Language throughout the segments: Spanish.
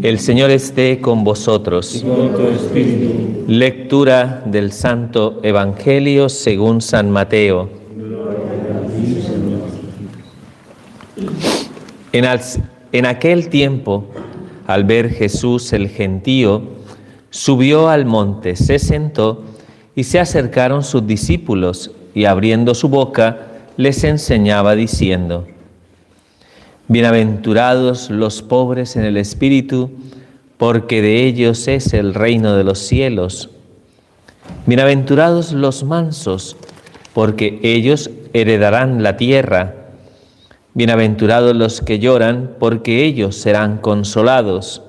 El Señor esté con vosotros. Y con tu espíritu. Lectura del Santo Evangelio según San Mateo. En aquel tiempo, al ver Jesús el gentío, subió al monte, se sentó y se acercaron sus discípulos y abriendo su boca les enseñaba diciendo: Bienaventurados los pobres en el espíritu, porque de ellos es el reino de los cielos. Bienaventurados los mansos, porque ellos heredarán la tierra. Bienaventurados los que lloran, porque ellos serán consolados.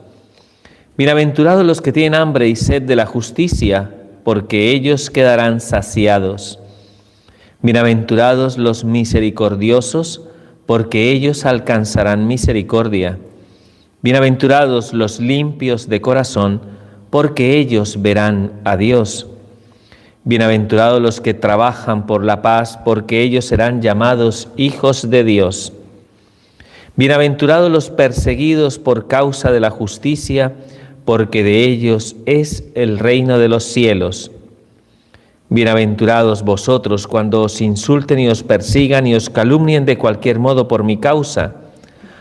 Bienaventurados los que tienen hambre y sed de la justicia, porque ellos quedarán saciados. Bienaventurados los misericordiosos, porque ellos alcanzarán misericordia. Bienaventurados los limpios de corazón, porque ellos verán a Dios. Bienaventurados los que trabajan por la paz, porque ellos serán llamados hijos de Dios. Bienaventurados los perseguidos por causa de la justicia, porque de ellos es el reino de los cielos. Bienaventurados vosotros cuando os insulten y os persigan y os calumnien de cualquier modo por mi causa.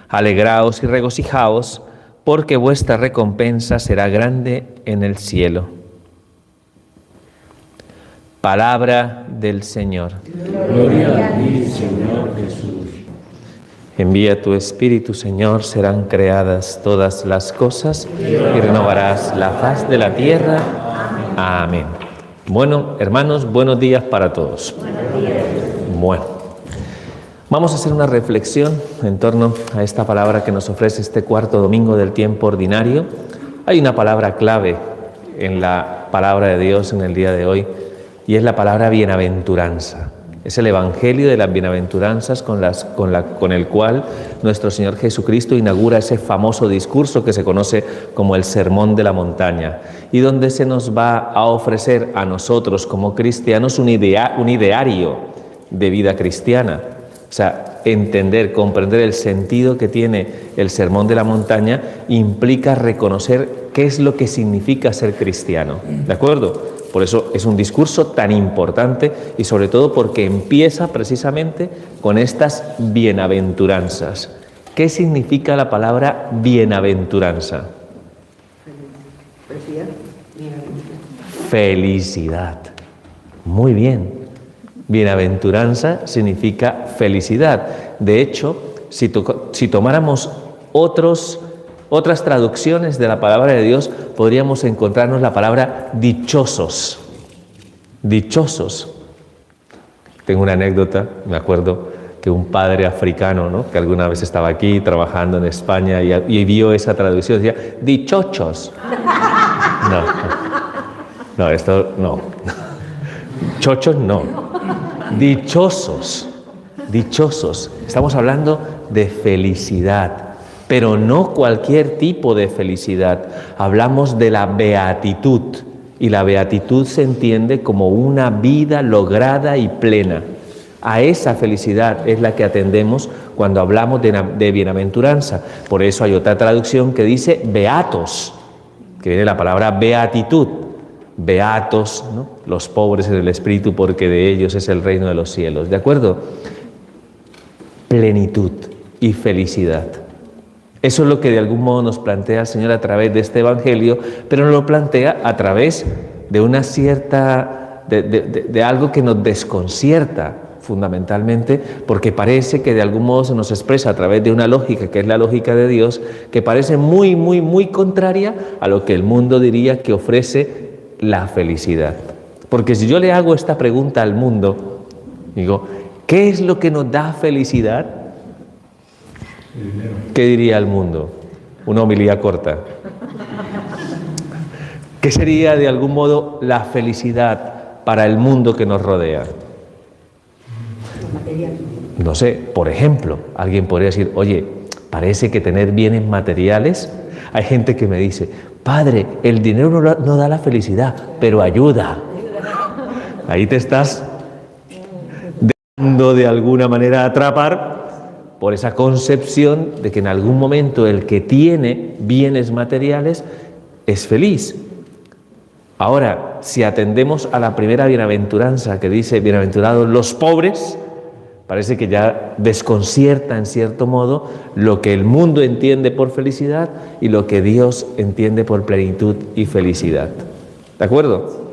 Alegraos y regocijaos, porque vuestra recompensa será grande en el cielo. Palabra del Señor. Gloria a ti, Señor Jesús. Envía tu Espíritu, Señor, serán creadas todas las cosas y renovarás la faz de la tierra. Amén. Bueno, hermanos, buenos días para todos. Bueno, vamos a hacer una reflexión en torno a esta palabra que nos ofrece este cuarto domingo del tiempo ordinario. Hay una palabra clave en la palabra de Dios en el día de hoy y es la palabra bienaventuranza. Es el Evangelio de las bienaventuranzas con el cual nuestro Señor Jesucristo inaugura ese famoso discurso que se conoce como el Sermón de la Montaña y donde se nos va a ofrecer a nosotros como cristianos un ideario de vida cristiana. O sea, entender, comprender el sentido que tiene el Sermón de la Montaña implica reconocer qué es lo que significa ser cristiano. ¿De acuerdo? Por eso es un discurso tan importante y sobre todo porque empieza precisamente con estas bienaventuranzas. ¿Qué significa la palabra bienaventuranza? Felicidad. Muy bien. Bienaventuranza significa felicidad. De hecho, si tomáramos otras traducciones de la palabra de Dios, podríamos encontrarnos la palabra dichosos. Dichosos. Tengo una anécdota, me acuerdo que un padre africano, ¿no?, que alguna vez estaba aquí trabajando en España y vio esa traducción, decía, dichochos. No, esto no. Chochos no. Dichosos. Dichosos. Estamos hablando de felicidad. Pero no cualquier tipo de felicidad. Hablamos de la beatitud. Y la beatitud se entiende como una vida lograda y plena. A esa felicidad es la que atendemos cuando hablamos de bienaventuranza. Por eso hay otra traducción que dice beatos, que viene de la palabra beatitud. Beatos, ¿no?, los pobres en el espíritu, porque de ellos es el reino de los cielos. ¿De acuerdo? Plenitud y felicidad. Eso es lo que de algún modo nos plantea el Señor a través de este Evangelio, pero nos lo plantea a través de una cierta, de algo que nos desconcierta fundamentalmente, porque parece que de algún modo se nos expresa a través de una lógica, que es la lógica de Dios, que parece muy, muy, muy contraria a lo que el mundo diría que ofrece la felicidad. Porque si yo le hago esta pregunta al mundo, digo, ¿qué es lo que nos da felicidad? ¿Qué diría el mundo? Una homilía corta. ¿Qué sería de algún modo la felicidad para el mundo que nos rodea? No sé, por ejemplo, alguien podría decir, oye, parece que tener bienes materiales, hay gente que me dice, padre, el dinero no da la felicidad, pero ayuda. Ahí te estás dejando de alguna manera atrapar por esa concepción de que en algún momento el que tiene bienes materiales es feliz. Ahora, si atendemos a la primera bienaventuranza que dice, bienaventurados los pobres, parece que ya desconcierta en cierto modo lo que el mundo entiende por felicidad y lo que Dios entiende por plenitud y felicidad. ¿De acuerdo?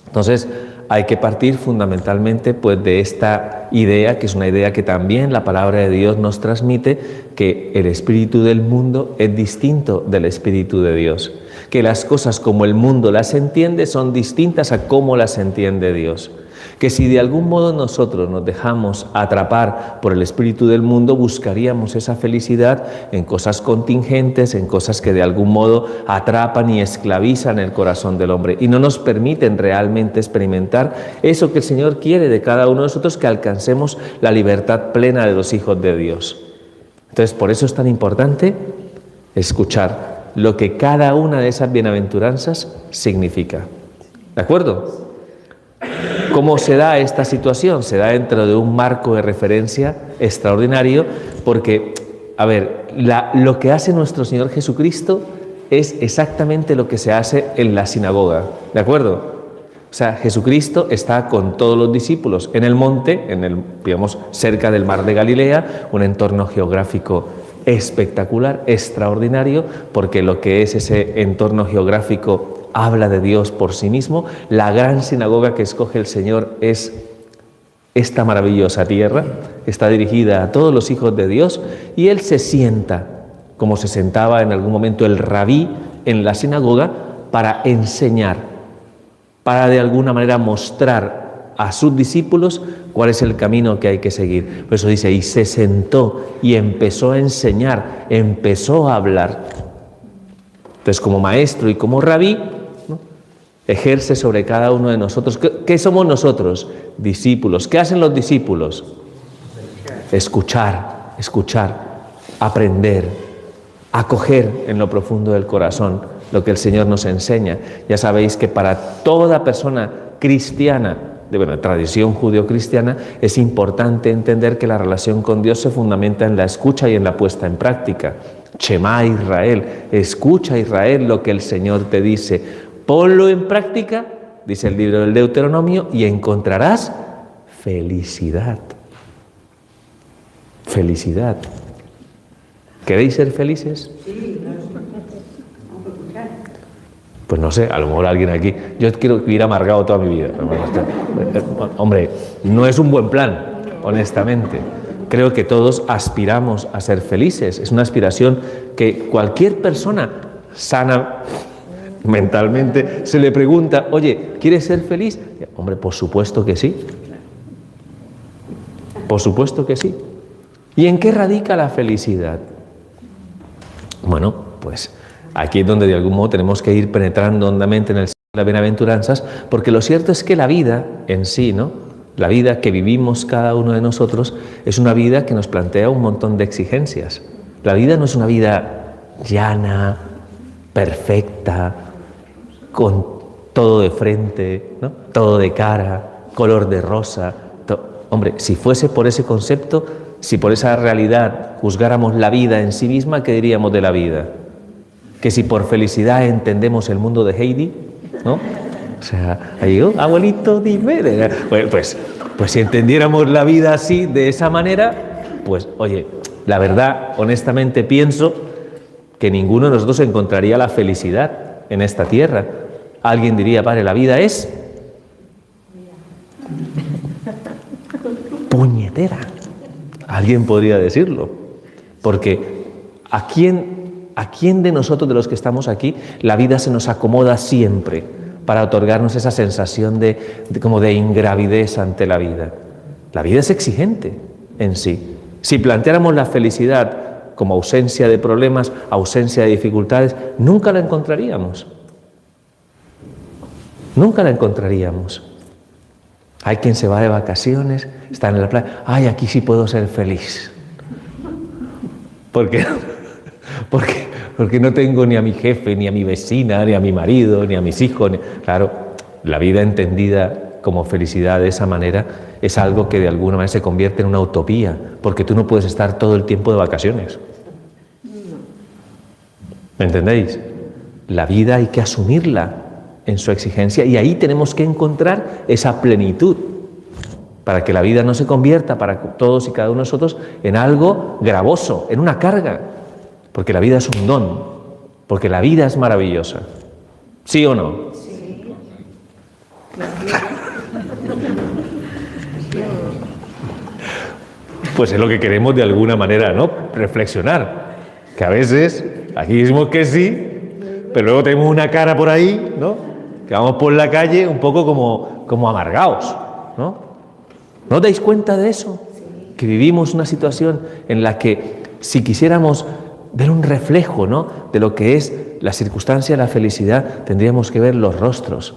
Entonces, hay que partir fundamentalmente pues, de esta idea, que es una idea que también la palabra de Dios nos transmite, que el espíritu del mundo es distinto del espíritu de Dios, que las cosas como el mundo las entiende son distintas a cómo las entiende Dios, que si de algún modo nosotros nos dejamos atrapar por el espíritu del mundo, buscaríamos esa felicidad en cosas contingentes, en cosas que de algún modo atrapan y esclavizan el corazón del hombre y no nos permiten realmente experimentar eso que el Señor quiere de cada uno de nosotros, que alcancemos la libertad plena de los hijos de Dios. Entonces, por eso es tan importante escuchar lo que cada una de esas bienaventuranzas significa. ¿De acuerdo? ¿Cómo se da esta situación? Se da dentro de un marco de referencia extraordinario porque, a ver, lo que hace nuestro Señor Jesucristo es exactamente lo que se hace en la sinagoga, ¿de acuerdo? O sea, Jesucristo está con todos los discípulos en el monte, digamos, cerca del mar de Galilea, un entorno geográfico espectacular, extraordinario, porque lo que es ese entorno geográfico habla de Dios por sí mismo. La gran sinagoga que escoge el Señor es esta maravillosa tierra, está dirigida a todos los hijos de Dios y Él se sienta, como se sentaba en algún momento el rabí en la sinagoga, para enseñar, para de alguna manera mostrar a sus discípulos cuál es el camino que hay que seguir. Por eso dice, y se sentó y empezó a enseñar, empezó a hablar. Entonces, como maestro y como rabí, ¿no?, ejerce sobre cada uno de nosotros. ¿Qué somos nosotros? Discípulos. ¿Qué hacen los discípulos? Escuchar, aprender, acoger en lo profundo del corazón lo que el Señor nos enseña. Ya sabéis que para toda persona cristiana, de tradición judeocristiana, es importante entender que la relación con Dios se fundamenta en la escucha y en la puesta en práctica. Shema Israel, escucha Israel lo que el Señor te dice, ponlo en práctica, dice el libro del Deuteronomio, y encontrarás felicidad. Felicidad. ¿Queréis ser felices? Pues no sé, a lo mejor alguien aquí, yo quiero vivir amargado toda mi vida. Hombre, no es un buen plan, honestamente. Creo que todos aspiramos a ser felices. Es una aspiración que cualquier persona sana mentalmente se le pregunta, oye, ¿quieres ser feliz? Hombre, por supuesto que sí. Por supuesto que sí. ¿Y en qué radica la felicidad? Bueno, pues aquí es donde de algún modo tenemos que ir penetrando hondamente en el signo de las bienaventuranzas, porque lo cierto es que la vida en sí, ¿no?, la vida que vivimos cada uno de nosotros es una vida que nos plantea un montón de exigencias. La vida no es una vida llana, perfecta, con todo de frente, ¿no?, todo de cara, color de rosa. Hombre, si fuese por ese concepto, si por esa realidad juzgáramos la vida en sí misma, ¿qué diríamos de la vida? Que si por felicidad entendemos el mundo de Heidi, ¿no? O sea, ahí, abuelito, dime. Pues si entendiéramos la vida así, de esa manera, pues, oye, la verdad, honestamente pienso que ninguno de nosotros encontraría la felicidad en esta tierra. Alguien diría, padre, la vida es puñetera. Alguien podría decirlo. Porque ¿a quién de nosotros, de los que estamos aquí, la vida se nos acomoda siempre para otorgarnos esa sensación como de ingravidez ante la vida? La vida es exigente en sí. Si planteáramos la felicidad como ausencia de problemas, ausencia de dificultades, nunca la encontraríamos. Nunca la encontraríamos. Hay quien se va de vacaciones, está en la playa, ay, aquí sí puedo ser feliz. ¿Por qué? Porque no tengo ni a mi jefe, ni a mi vecina, ni a mi marido, ni a mis hijos. Claro, la vida entendida como felicidad de esa manera es algo que de alguna manera se convierte en una utopía, porque tú no puedes estar todo el tiempo de vacaciones. ¿Me entendéis? La vida hay que asumirla en su exigencia y ahí tenemos que encontrar esa plenitud para que la vida no se convierta para todos y cada uno de nosotros en algo gravoso, en una carga, porque la vida es un don, porque la vida es maravillosa. ¿Sí o no? Sí. Pues es lo que queremos de alguna manera, ¿no? Reflexionar, que a veces aquí decimos que sí, pero luego tenemos una cara por ahí, ¿no? Que vamos por la calle un poco como amargados, ¿no? ¿No os dais cuenta de eso? Que vivimos una situación en la que si quisiéramos ver un reflejo, ¿no?, de lo que es la circunstancia de la felicidad, tendríamos que ver los rostros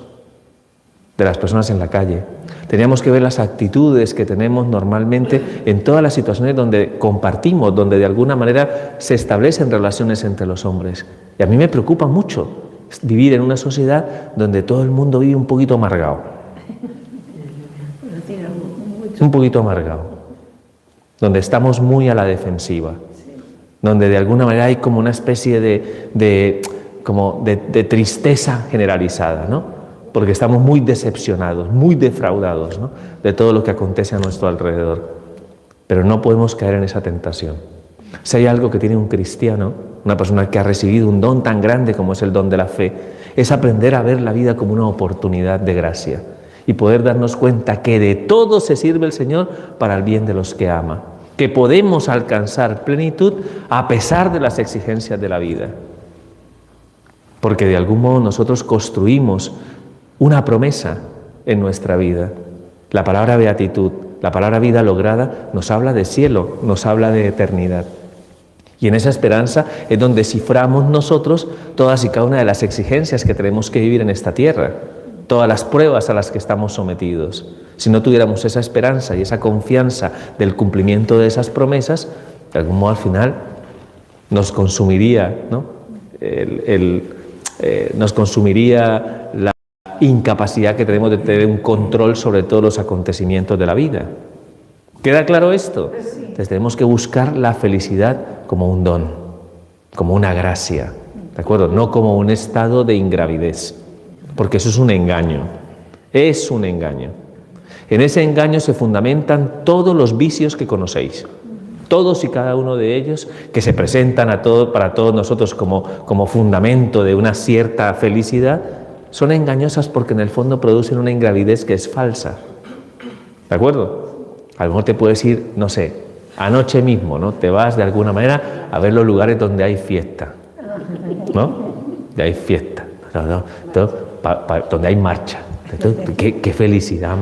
de las personas en la calle. Tendríamos que ver las actitudes que tenemos normalmente en todas las situaciones donde compartimos, donde de alguna manera se establecen relaciones entre los hombres. Y a mí me preocupa mucho vivir en una sociedad donde todo el mundo vive un poquito amargado. Un poquito amargado. Donde estamos muy a la defensiva. Donde de alguna manera hay como una especie de tristeza generalizada, ¿no? Porque estamos muy decepcionados, muy defraudados, ¿no?, de todo lo que acontece a nuestro alrededor. Pero no podemos caer en esa tentación. Si hay algo que tiene un cristiano, una persona que ha recibido un don tan grande como es el don de la fe, es aprender a ver la vida como una oportunidad de gracia y poder darnos cuenta que de todo se sirve el Señor para el bien de los que ama, que podemos alcanzar plenitud a pesar de las exigencias de la vida. Porque de algún modo nosotros construimos una promesa en nuestra vida. La palabra beatitud, la palabra vida lograda, nos habla de cielo, nos habla de eternidad. Y en esa esperanza es donde ciframos nosotros todas y cada una de las exigencias que tenemos que vivir en esta tierra, todas las pruebas a las que estamos sometidos. Si no tuviéramos esa esperanza y esa confianza del cumplimiento de esas promesas, de algún modo al final nos consumiría, ¿no?, nos consumiría la incapacidad que tenemos de tener un control sobre todos los acontecimientos de la vida. ¿Queda claro esto? Entonces tenemos que buscar la felicidad como un don, como una gracia, ¿de acuerdo? No como un estado de ingravidez, porque eso es un engaño, es un engaño. En ese engaño se fundamentan todos los vicios que conocéis, todos y cada uno de ellos que se presentan para todos nosotros como fundamento de una cierta felicidad, son engañosas porque en el fondo producen una ingravidez que es falsa. ¿De acuerdo? A lo mejor te puedes ir, no sé, anoche mismo, ¿no? Te vas de alguna manera a ver los lugares donde hay fiesta, ¿no? Donde hay fiesta, ¿no? Donde hay marcha. ¡Qué felicidad!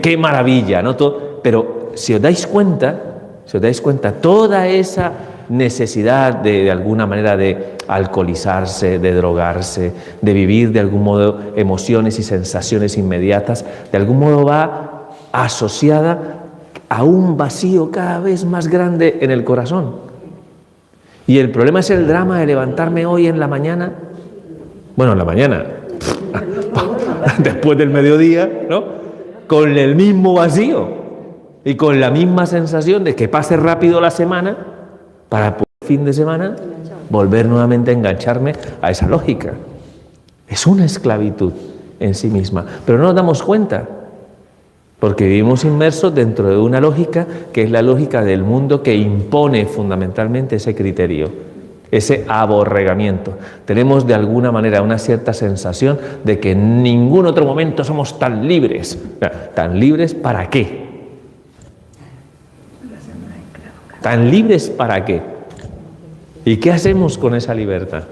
¡Qué maravilla! ¿No? Pero si os dais cuenta, toda esa necesidad de alguna manera de alcoholizarse, de drogarse, de vivir de algún modo emociones y sensaciones inmediatas, de algún modo va asociada a un vacío cada vez más grande en el corazón. Y el problema es el drama de levantarme hoy en la mañana, bueno, en la mañana, después del mediodía, ¿no?, con el mismo vacío y con la misma sensación de que pase rápido la semana para por el fin de semana volver nuevamente a engancharme a esa lógica. Es una esclavitud en sí misma, pero no nos damos cuenta, porque vivimos inmersos dentro de una lógica que es la lógica del mundo que impone fundamentalmente ese criterio, ese aborregamiento. Tenemos de alguna manera una cierta sensación de que en ningún otro momento somos tan libres. ¿Tan libres para qué? ¿Tan libres para qué? ¿Y qué hacemos con esa libertad?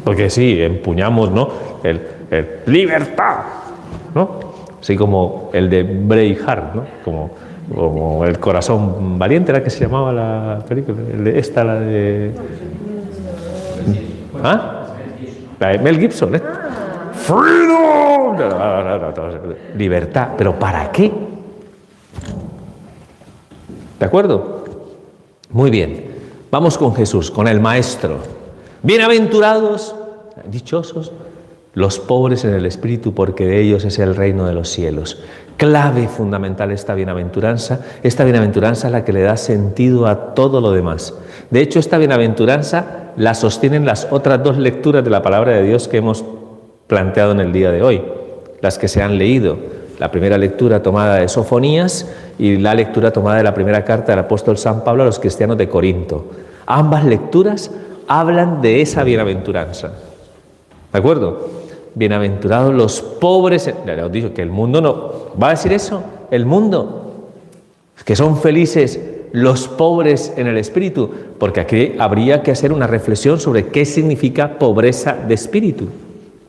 Porque sí, empuñamos, ¿no?, el libertad, ¿no? Así como el de Braveheart, ¿no? Como el corazón valiente, ¿era que se llamaba la película? La de... ¿Ah? La de Mel Gibson, ¿eh? ¡Freedom! Libertad, ¿pero para qué? ¿De acuerdo? Muy bien. Vamos con Jesús, con el Maestro. Bienaventurados, dichosos, los pobres en el espíritu, porque de ellos es el reino de los cielos. Clave fundamental esta bienaventuranza es la que le da sentido a todo lo demás. De hecho, esta bienaventuranza la sostienen las otras dos lecturas de la palabra de Dios que hemos planteado en el día de hoy, las que se han leído. La primera lectura tomada de Sofonías y la lectura tomada de la primera carta del apóstol San Pablo a los cristianos de Corinto. Ambas lecturas hablan de esa bienaventuranza. ¿De acuerdo? Bienaventurados los pobres. Ya os digo que el mundo no. ¿Va a decir eso? El mundo. Que son felices los pobres en el espíritu. Porque aquí habría que hacer una reflexión sobre qué significa pobreza de espíritu.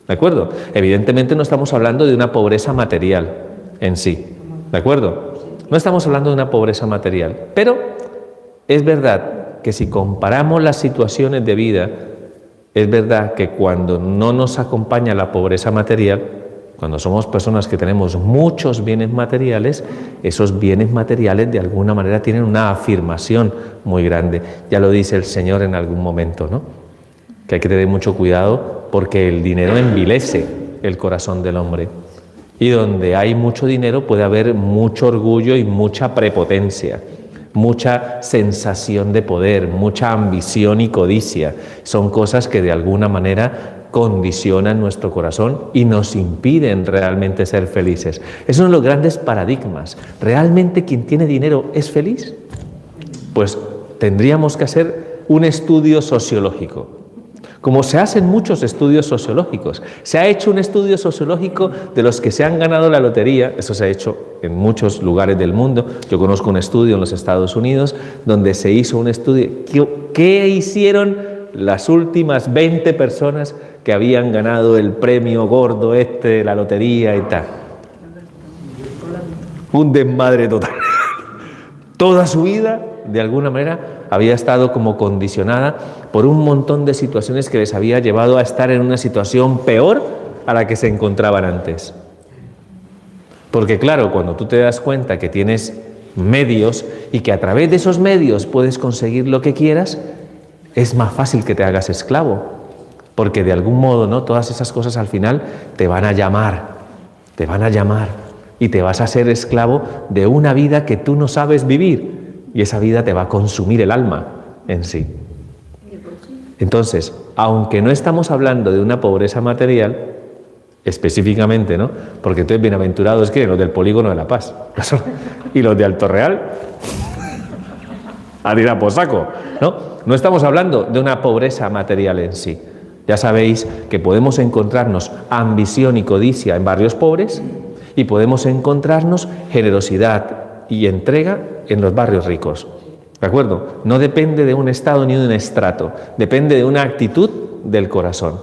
¿De acuerdo? Evidentemente no estamos hablando de una pobreza material en sí. ¿De acuerdo? No estamos hablando de una pobreza material. Pero es verdad que si comparamos las situaciones de vida, es verdad que cuando no nos acompaña la pobreza material, cuando somos personas que tenemos muchos bienes materiales, esos bienes materiales de alguna manera tienen una afirmación muy grande. Ya lo dice el Señor en algún momento, ¿no? Que hay que tener mucho cuidado porque el dinero envilece el corazón del hombre. Y donde hay mucho dinero puede haber mucho orgullo y mucha prepotencia, mucha sensación de poder, mucha ambición y codicia. Son cosas que de alguna manera condicionan nuestro corazón y nos impiden realmente ser felices. Es uno de los grandes paradigmas. ¿Realmente quien tiene dinero es feliz? Pues tendríamos que hacer un estudio sociológico. Como se hacen muchos estudios sociológicos. Se ha hecho un estudio sociológico de los que se han ganado la lotería. Eso se ha hecho en muchos lugares del mundo. Yo conozco un estudio en los Estados Unidos donde se hizo un estudio. ¿Qué hicieron las últimas 20 personas que habían ganado el premio gordo de la lotería y tal? Un desmadre total. Toda su vida, de alguna manera, había estado como condicionada por un montón de situaciones que les había llevado a estar en una situación peor a la que se encontraban antes. Porque claro, cuando tú te das cuenta que tienes medios y que a través de esos medios puedes conseguir lo que quieras, es más fácil que te hagas esclavo. Porque de algún modo, ¿no? Todas esas cosas al final te van a llamar y te vas a ser esclavo de una vida que tú no sabes vivir. Y esa vida te va a consumir el alma en sí. Entonces, aunque no estamos hablando de una pobreza material, específicamente, ¿no? Porque entonces bienaventurados, ¿qué? Los del Polígono de la Paz. Y los de Alto Real, a tirar por saco, ¿no? No estamos hablando de una pobreza material en sí. Ya sabéis que podemos encontrarnos ambición y codicia en barrios pobres y podemos encontrarnos generosidad y entrega en los barrios ricos. ¿De acuerdo? No depende de un estado ni de un estrato, depende de una actitud del corazón,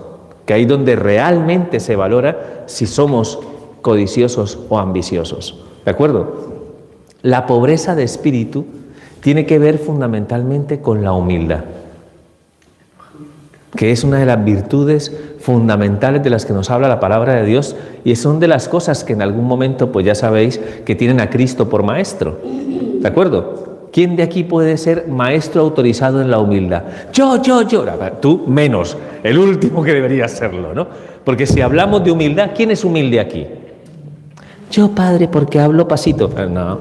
que ahí donde realmente se valora si somos codiciosos o ambiciosos. ¿De acuerdo? La pobreza de espíritu tiene que ver fundamentalmente con la humildad, que es una de las virtudes fundamentales de las que nos habla la palabra de Dios y son de las cosas que en algún momento, pues ya sabéis, que tienen a Cristo por maestro. ¿De acuerdo? ¿Quién de aquí puede ser maestro autorizado en la humildad? Yo. Tú menos, el último que debería serlo, ¿no? Porque si hablamos de humildad, ¿quién es humilde aquí? Yo, padre, porque hablo pasito. No.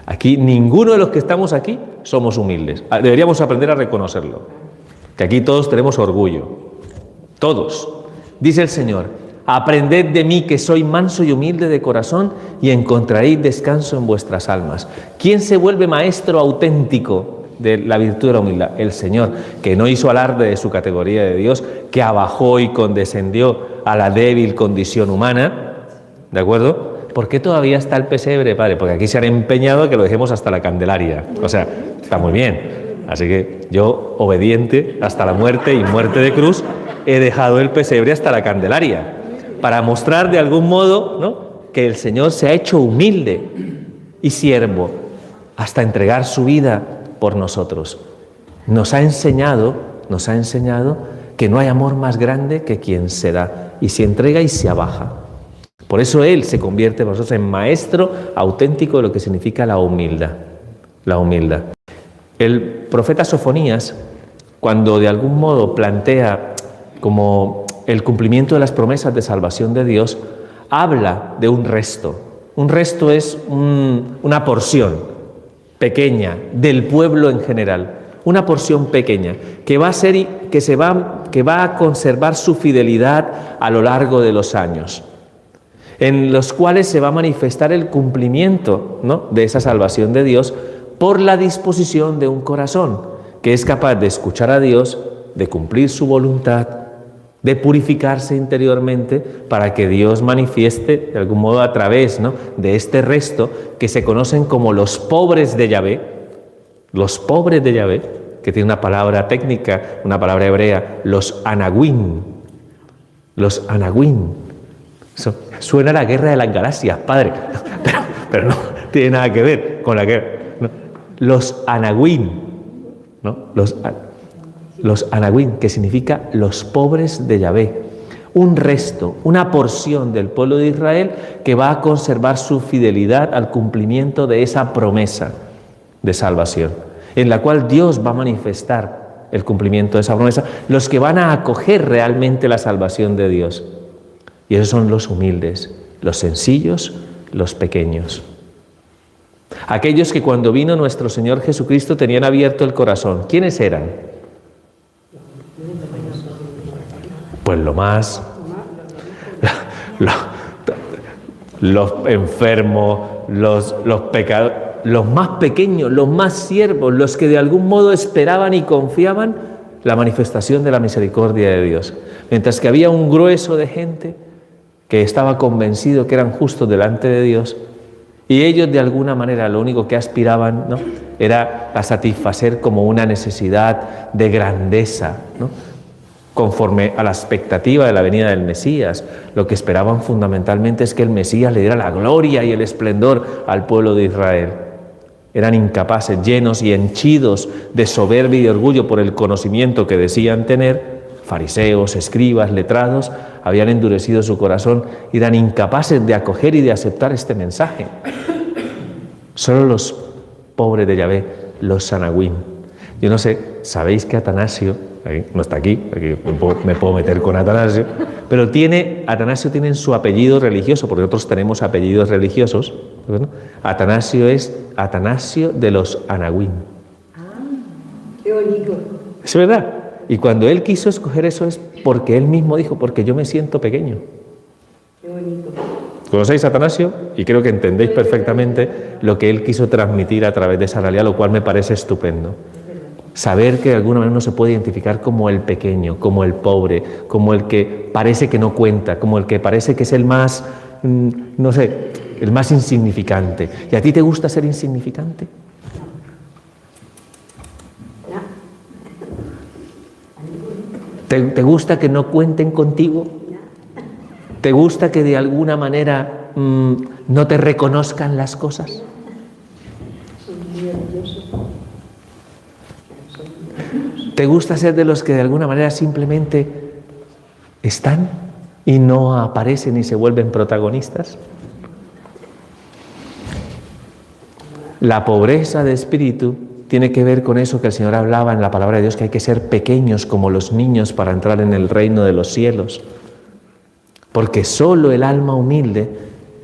Aquí, ninguno de los que estamos aquí somos humildes. Deberíamos aprender a reconocerlo. Que aquí todos tenemos orgullo. Todos. Dice el Señor, aprended de mí que soy manso y humilde de corazón y encontraréis descanso en vuestras almas. ¿Quién se vuelve maestro auténtico de la virtud de la humildad? El Señor, que no hizo alarde de su categoría de Dios, que abajó y condescendió a la débil condición humana. ¿De acuerdo? ¿Por qué todavía está el pesebre, padre? Porque aquí se han empeñado a que lo dejemos hasta la Candelaria. O sea, está muy bien. Así que yo, obediente hasta la muerte y muerte de cruz, he dejado el pesebre hasta la Candelaria, para mostrar de algún modo, ¿no?, que el Señor se ha hecho humilde y siervo hasta entregar su vida por nosotros. Nos ha enseñado que no hay amor más grande que quien se da y se entrega y se abaja. Por eso Él se convierte para nosotros en maestro auténtico de lo que significa la humildad. La humildad. El profeta Sofonías, cuando de algún modo plantea como el cumplimiento de las promesas de salvación de Dios, habla de un resto. Un resto es una porción pequeña del pueblo en general, una porción pequeña que va a ser que va a conservar su fidelidad a lo largo de los años, en los cuales se va a manifestar el cumplimiento, ¿no?, de esa salvación de Dios por la disposición de un corazón que es capaz de escuchar a Dios, de cumplir su voluntad, de purificarse interiormente para que Dios manifieste de algún modo a través, ¿no?, de este resto que se conocen como los pobres de Yahvé, que tiene una palabra técnica, una palabra hebrea, los anaguín. Eso suena a la guerra de las galaxias, padre, pero no tiene nada que ver con la guerra. No. Los anaguín, ¿no? Los anaguín, que significa los pobres de Yahvé. Un resto, una porción del pueblo de Israel que va a conservar su fidelidad al cumplimiento de esa promesa de salvación, en la cual Dios va a manifestar el cumplimiento de esa promesa, los que van a acoger realmente la salvación de Dios. Y esos son los humildes, los sencillos, los pequeños. Aquellos que cuando vino nuestro Señor Jesucristo tenían abierto el corazón. ¿Quiénes eran? Pues los enfermos, los pecadores, los más pequeños, los más siervos, los que de algún modo esperaban y confiaban la manifestación de la misericordia de Dios. Mientras que había un grueso de gente que estaba convencido que eran justos delante de Dios, y ellos de alguna manera lo único que aspiraban, ¿no?, era a satisfacer como una necesidad de grandeza, ¿no?, conforme a la expectativa de la venida del Mesías. Lo que esperaban fundamentalmente es que el Mesías le diera la gloria y el esplendor al pueblo de Israel. Eran incapaces, llenos y henchidos de soberbia y de orgullo por el conocimiento que decían tener. Fariseos, escribas, letrados, habían endurecido su corazón y eran incapaces de acoger y de aceptar este mensaje. Solo los pobres de Yahvé, los sanagüín. Yo no sé, ¿sabéis que Atanasio, no está aquí me puedo meter con Atanasio, pero Atanasio tiene su apellido religioso, porque nosotros tenemos apellidos religiosos, ¿no? Atanasio es Atanasio de los Anagüín. Qué bonito. Es verdad. Y cuando él quiso escoger eso es porque él mismo dijo, porque yo me siento pequeño. Qué bonito. ¿Conocéis a Atanasio? Y creo que entendéis perfectamente lo que él quiso transmitir a través de esa realidad, lo cual me parece estupendo. Saber que de alguna manera uno se puede identificar como el pequeño, como el pobre, como el que parece que no cuenta, como el que parece que es el más, no sé, el más insignificante. ¿Y a ti te gusta ser insignificante? ¿Te gusta que no cuenten contigo? ¿Te gusta que de alguna manera no te reconozcan las cosas? ¿Te gusta ser de los que de alguna manera simplemente están y no aparecen y se vuelven protagonistas? La pobreza de espíritu tiene que ver con eso que el Señor hablaba en la palabra de Dios, que hay que ser pequeños como los niños para entrar en el reino de los cielos. Porque solo el alma humilde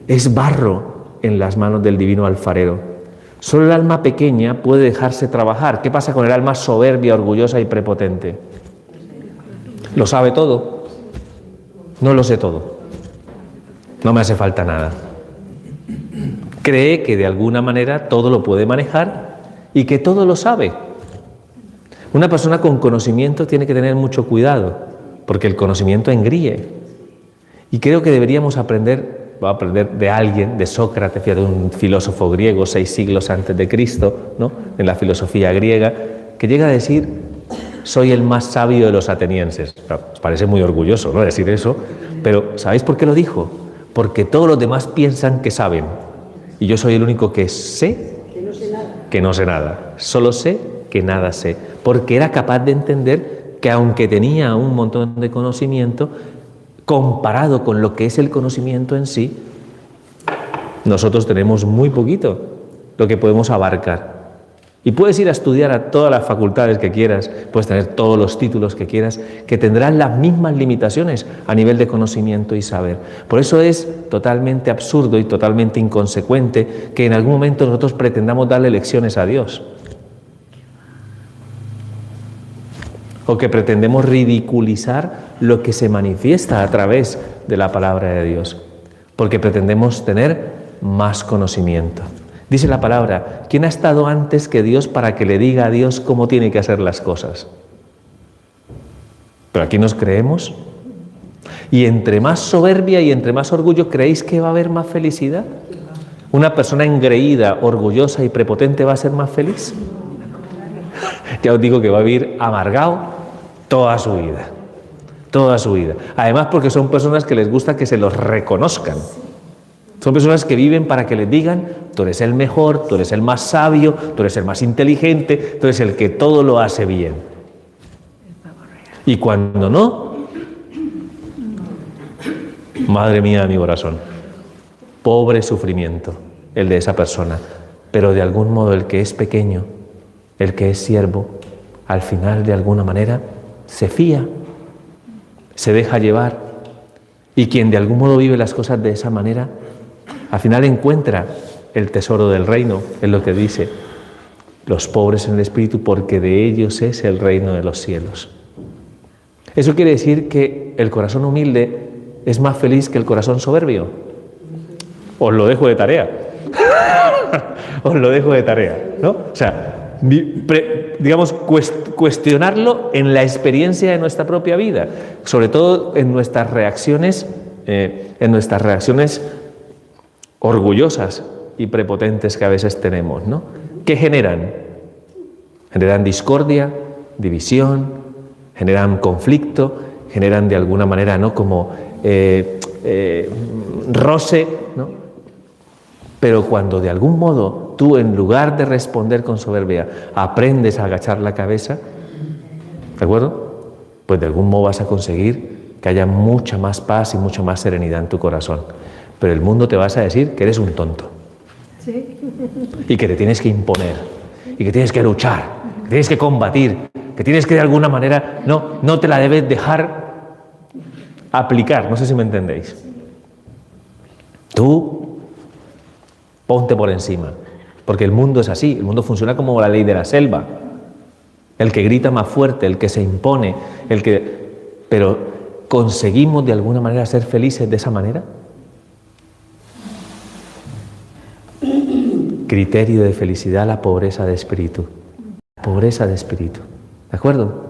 es barro en las manos del divino alfarero. Solo el alma pequeña puede dejarse trabajar. ¿Qué pasa con el alma soberbia, orgullosa y prepotente? ¿Lo sabe todo? No lo sé todo. No me hace falta nada. Cree que de alguna manera todo lo puede manejar y que todo lo sabe. Una persona con conocimiento tiene que tener mucho cuidado, porque el conocimiento engríe. Y creo que deberíamos aprender de alguien, de Sócrates, de un filósofo griego 6 siglos antes de Cristo, ¿no?, en la filosofía griega, que llega a decir: soy el más sabio de los atenienses. Claro, os parece muy orgulloso, ¿no?, decir eso, pero ¿sabéis por qué lo dijo? Porque todos los demás piensan que saben, y yo soy el único que sé que no sé nada. Solo sé que nada sé, porque era capaz de entender que aunque tenía un montón de conocimiento, comparado con lo que es el conocimiento en sí, nosotros tenemos muy poquito lo que podemos abarcar. Y puedes ir a estudiar a todas las facultades que quieras, puedes tener todos los títulos que quieras, que tendrán las mismas limitaciones a nivel de conocimiento y saber. Por eso es totalmente absurdo y totalmente inconsecuente que en algún momento nosotros pretendamos darle lecciones a Dios. O que pretendemos ridiculizar lo que se manifiesta a través de la palabra de Dios. Porque pretendemos tener más conocimiento. Dice la palabra, ¿quién ha estado antes que Dios para que le diga a Dios cómo tiene que hacer las cosas? Pero aquí nos creemos. Y entre más soberbia y entre más orgullo, ¿creéis que va a haber más felicidad? ¿Una persona engreída, orgullosa y prepotente va a ser más feliz? Ya os digo que va a vivir amargado toda su vida. Toda su vida. Además porque son personas que les gusta que se los reconozcan. Son personas que viven para que les digan, tú eres el mejor, tú eres el más sabio, tú eres el más inteligente, tú eres el que todo lo hace bien. Y cuando no, madre mía de mi corazón, pobre sufrimiento el de esa persona. Pero de algún modo el que es pequeño, el que es siervo, al final de alguna manera se fía, se deja llevar. Y quien de algún modo vive las cosas de esa manera, al final encuentra el tesoro del reino, es lo que dice, los pobres en el espíritu, porque de ellos es el reino de los cielos. Eso quiere decir que el corazón humilde es más feliz que el corazón soberbio. Os lo dejo de tarea. Os lo dejo de tarea, ¿no? O sea, digamos, cuestionarlo en la experiencia de nuestra propia vida, sobre todo en nuestras reacciones orgullosas y prepotentes que a veces tenemos, ¿no? ¿Qué generan? Generan discordia, división, generan conflicto, generan de alguna manera, ¿no?, como roce, ¿no? Pero cuando de algún modo tú, en lugar de responder con soberbia, aprendes a agachar la cabeza, ¿de acuerdo? Pues de algún modo vas a conseguir que haya mucha más paz y mucha más serenidad en tu corazón. Pero el mundo te vas a decir que eres un tonto. ¿Sí? Y que te tienes que imponer, y que tienes que luchar, que tienes que combatir, que tienes que de alguna manera, no te la debes dejar aplicar, no sé si me entendéis. Tú ponte por encima, porque el mundo es así, el mundo funciona como la ley de la selva. El que grita más fuerte, el que se impone, pero ¿conseguimos de alguna manera ser felices de esa manera? Criterio de felicidad, la pobreza de espíritu. Pobreza de espíritu. ¿De acuerdo?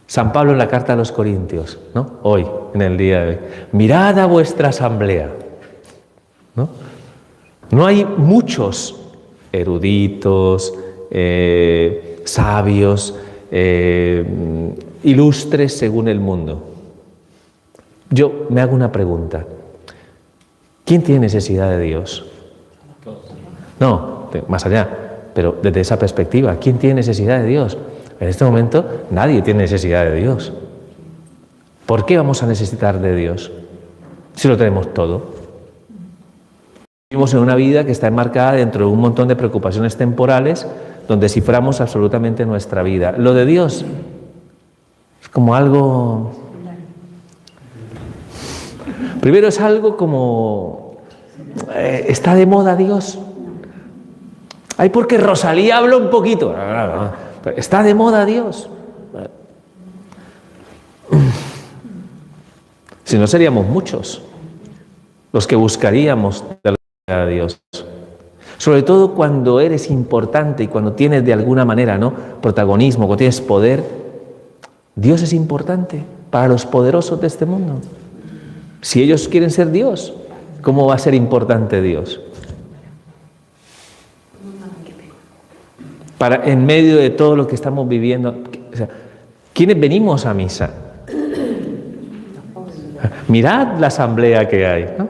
San Pablo en la carta a los Corintios, ¿no? Hoy, en el día de hoy. Mirad a vuestra asamblea, ¿no? No hay muchos eruditos, sabios, ilustres según el mundo. Yo me hago una pregunta. ¿Quién tiene necesidad de Dios? No, más allá, pero desde esa perspectiva, ¿quién tiene necesidad de Dios? En este momento nadie tiene necesidad de Dios. ¿Por qué vamos a necesitar de Dios si lo tenemos todo? Vivimos en una vida que está enmarcada dentro de un montón de preocupaciones temporales donde ciframos absolutamente nuestra vida. Lo de Dios es como algo... Primero es algo como... ¿está de moda Dios? Ay, porque Rosalía habla un poquito. ¿Está de moda Dios? Si no, seríamos muchos los que buscaríamos a Dios. Sobre todo cuando eres importante y cuando tienes de alguna manera, ¿no?, protagonismo, cuando tienes poder. Dios es importante para los poderosos de este mundo. Si ellos quieren ser Dios, ¿cómo va a ser importante Dios? En medio de todo lo que estamos viviendo, o sea, ¿quiénes venimos a misa? Mirad la asamblea que hay, ¿no?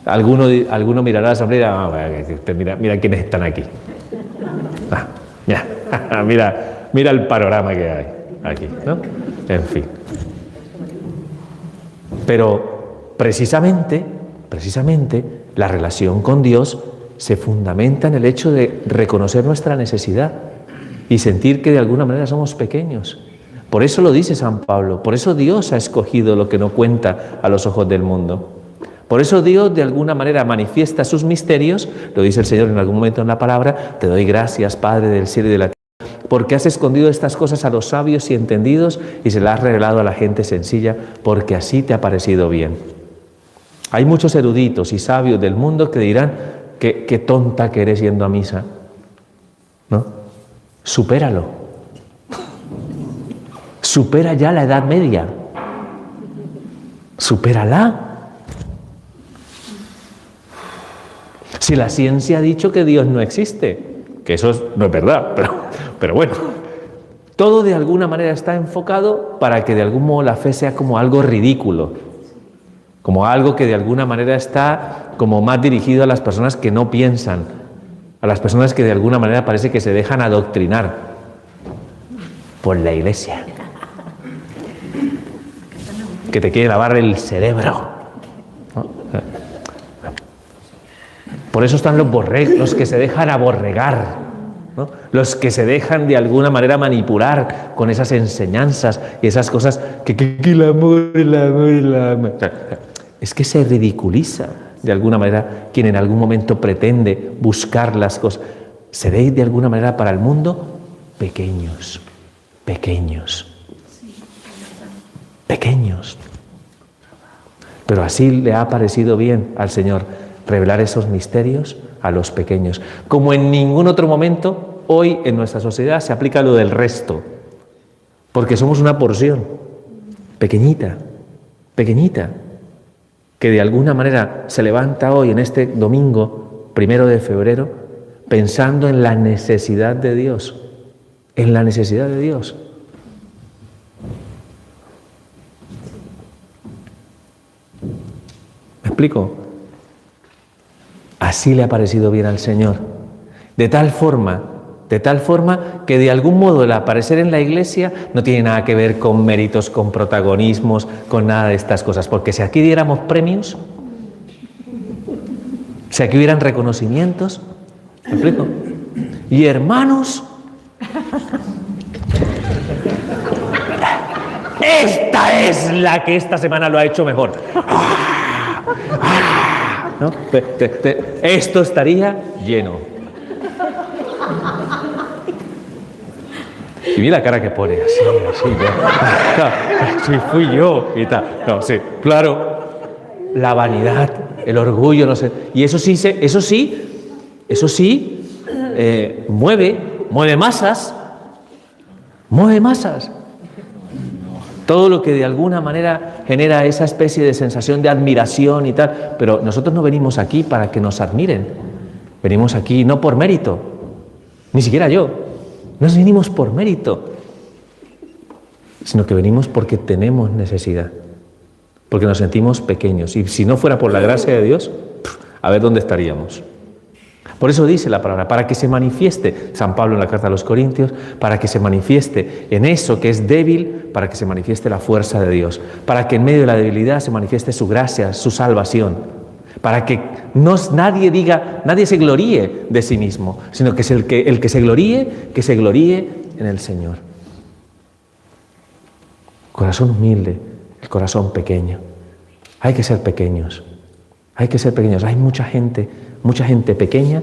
Alguno mirará la asamblea y dirá, mira quiénes están aquí. Mira el panorama que hay aquí, ¿no? En fin. Pero precisamente la relación con Dios se fundamenta en el hecho de reconocer nuestra necesidad y sentir que de alguna manera somos pequeños. Por eso lo dice San Pablo, por eso Dios ha escogido lo que no cuenta a los ojos del mundo. Por eso Dios de alguna manera manifiesta sus misterios, lo dice el Señor en algún momento en la palabra: te doy gracias, Padre del cielo y de la tierra, porque has escondido estas cosas a los sabios y entendidos y se las has revelado a la gente sencilla, porque así te ha parecido bien. Hay muchos eruditos y sabios del mundo que dirán: qué tonta que eres yendo a misa, ¿no? Supéralo. Supera ya la Edad Media. Supérala. Si la ciencia ha dicho que Dios no existe, que eso no es verdad, pero bueno, todo de alguna manera está enfocado para que de algún modo la fe sea como algo ridículo, como algo que de alguna manera está como más dirigido a las personas que no piensan, a las personas que de alguna manera parece que se dejan adoctrinar por la Iglesia, que te quiere lavar el cerebro, ¿no? Por eso están los que se dejan aborregar, ¿no? Los que se dejan de alguna manera manipular con esas enseñanzas y esas cosas que el amor, el amor, el amor. O sea, es que se ridiculiza de alguna manera quien en algún momento pretende buscar las cosas. Seréis de alguna manera para el mundo pequeños, pequeños, pequeños. Pero así le ha parecido bien al Señor revelar esos misterios a los pequeños. Como en ningún otro momento, hoy en nuestra sociedad se aplica lo del resto, porque somos una porción pequeñita, pequeñita, que de alguna manera se levanta hoy en este domingo 1 de febrero pensando en la necesidad de Dios, en la necesidad de Dios. ¿Me explico? Así le ha parecido bien al Señor. De tal forma que de algún modo el aparecer en la Iglesia no tiene nada que ver con méritos, con protagonismos, con nada de estas cosas. Porque si aquí diéramos premios, si aquí hubieran reconocimientos, ¿me explico? Y hermanos, esta es la que esta semana lo ha hecho mejor. ¿No? Esto estaría lleno. Y mira la cara que pone, así, sí, fui yo y tal. No, sí, claro, la vanidad, el orgullo, no sé. Y eso sí, mueve masas, Todo lo que de alguna manera genera esa especie de sensación de admiración y tal. Pero nosotros no venimos aquí para que nos admiren. Venimos aquí no por mérito, ni siquiera yo. No venimos por mérito, sino que venimos porque tenemos necesidad, porque nos sentimos pequeños. Y si no fuera por la gracia de Dios, a ver dónde estaríamos. Por eso dice la palabra, para que se manifieste, San Pablo en la carta a los Corintios, para que se manifieste en eso que es débil, para que se manifieste la fuerza de Dios, para que en medio de la debilidad se manifieste su gracia, su salvación, para que nadie se gloríe de sí mismo, sino que es el que se gloríe en el Señor. Corazón humilde, el corazón pequeño. Hay que ser pequeños, hay mucha gente pequeña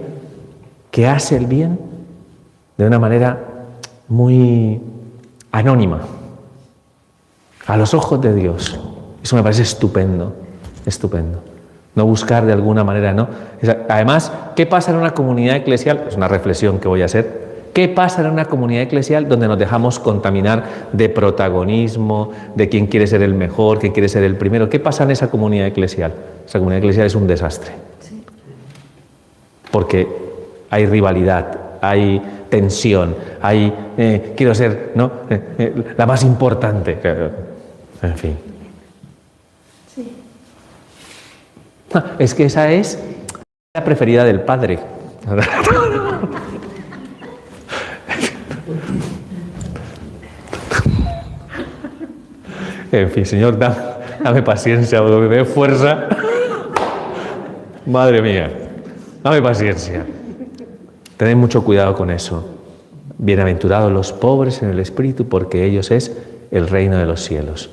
que hace el bien de una manera muy anónima, a los ojos de Dios. Eso me parece estupendo. No buscar de alguna manera, ¿no? Además, ¿qué pasa en una comunidad eclesial? Es una reflexión que voy a hacer. ¿Qué pasa en una comunidad eclesial donde nos dejamos contaminar de protagonismo, de quién quiere ser el mejor, quién quiere ser el primero? ¿Qué pasa en esa comunidad eclesial? Esa comunidad eclesial es un desastre. Porque hay rivalidad, hay tensión, quiero ser, ¿no? La más importante. En fin. Sí. Es que esa es la preferida del Padre. En fin, Señor, dame paciencia, me dé fuerza. Madre mía. Dame paciencia. Tened mucho cuidado con eso. Bienaventurados los pobres en el espíritu, porque ellos es el reino de los cielos.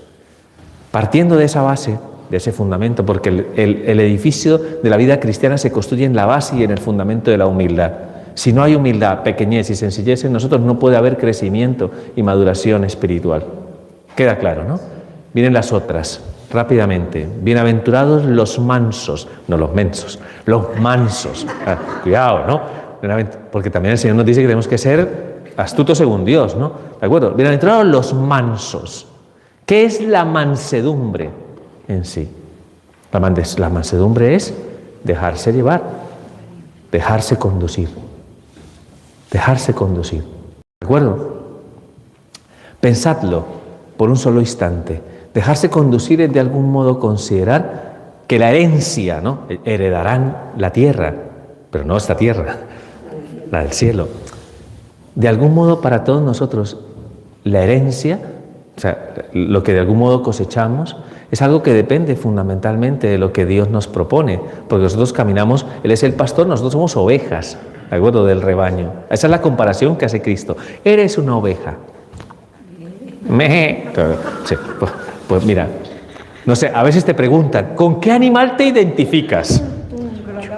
Partiendo de esa base, de ese fundamento, porque el edificio de la vida cristiana se construye en la base y en el fundamento de la humildad. Si no hay humildad, pequeñez y sencillez en nosotros, no puede haber crecimiento y maduración espiritual. Queda claro, ¿no? Vienen las otras, rápidamente. Bienaventurados los mansos, no los mensos, los mansos. Cuidado, ¿no? Porque también el Señor nos dice que tenemos que ser astutos según Dios, ¿no? ¿De acuerdo? Bienaventurados los mansos. ¿Qué es la mansedumbre en sí? La mansedumbre es dejarse llevar, dejarse conducir. Dejarse conducir. ¿De acuerdo? Pensadlo por un solo instante. Dejarse conducir es de algún modo considerar que la herencia, ¿no? Heredarán la tierra, pero no esta tierra, la del cielo. De algún modo para todos nosotros la herencia, o sea, lo que de algún modo cosechamos, es algo que depende fundamentalmente de lo que Dios nos propone, porque nosotros caminamos, Él es el pastor, nosotros somos ovejas, ¿de acuerdo? Del rebaño. Esa es la comparación que hace Cristo. Eres una oveja. Sí, pues mira, no sé, a veces te preguntan, ¿con qué animal te identificas?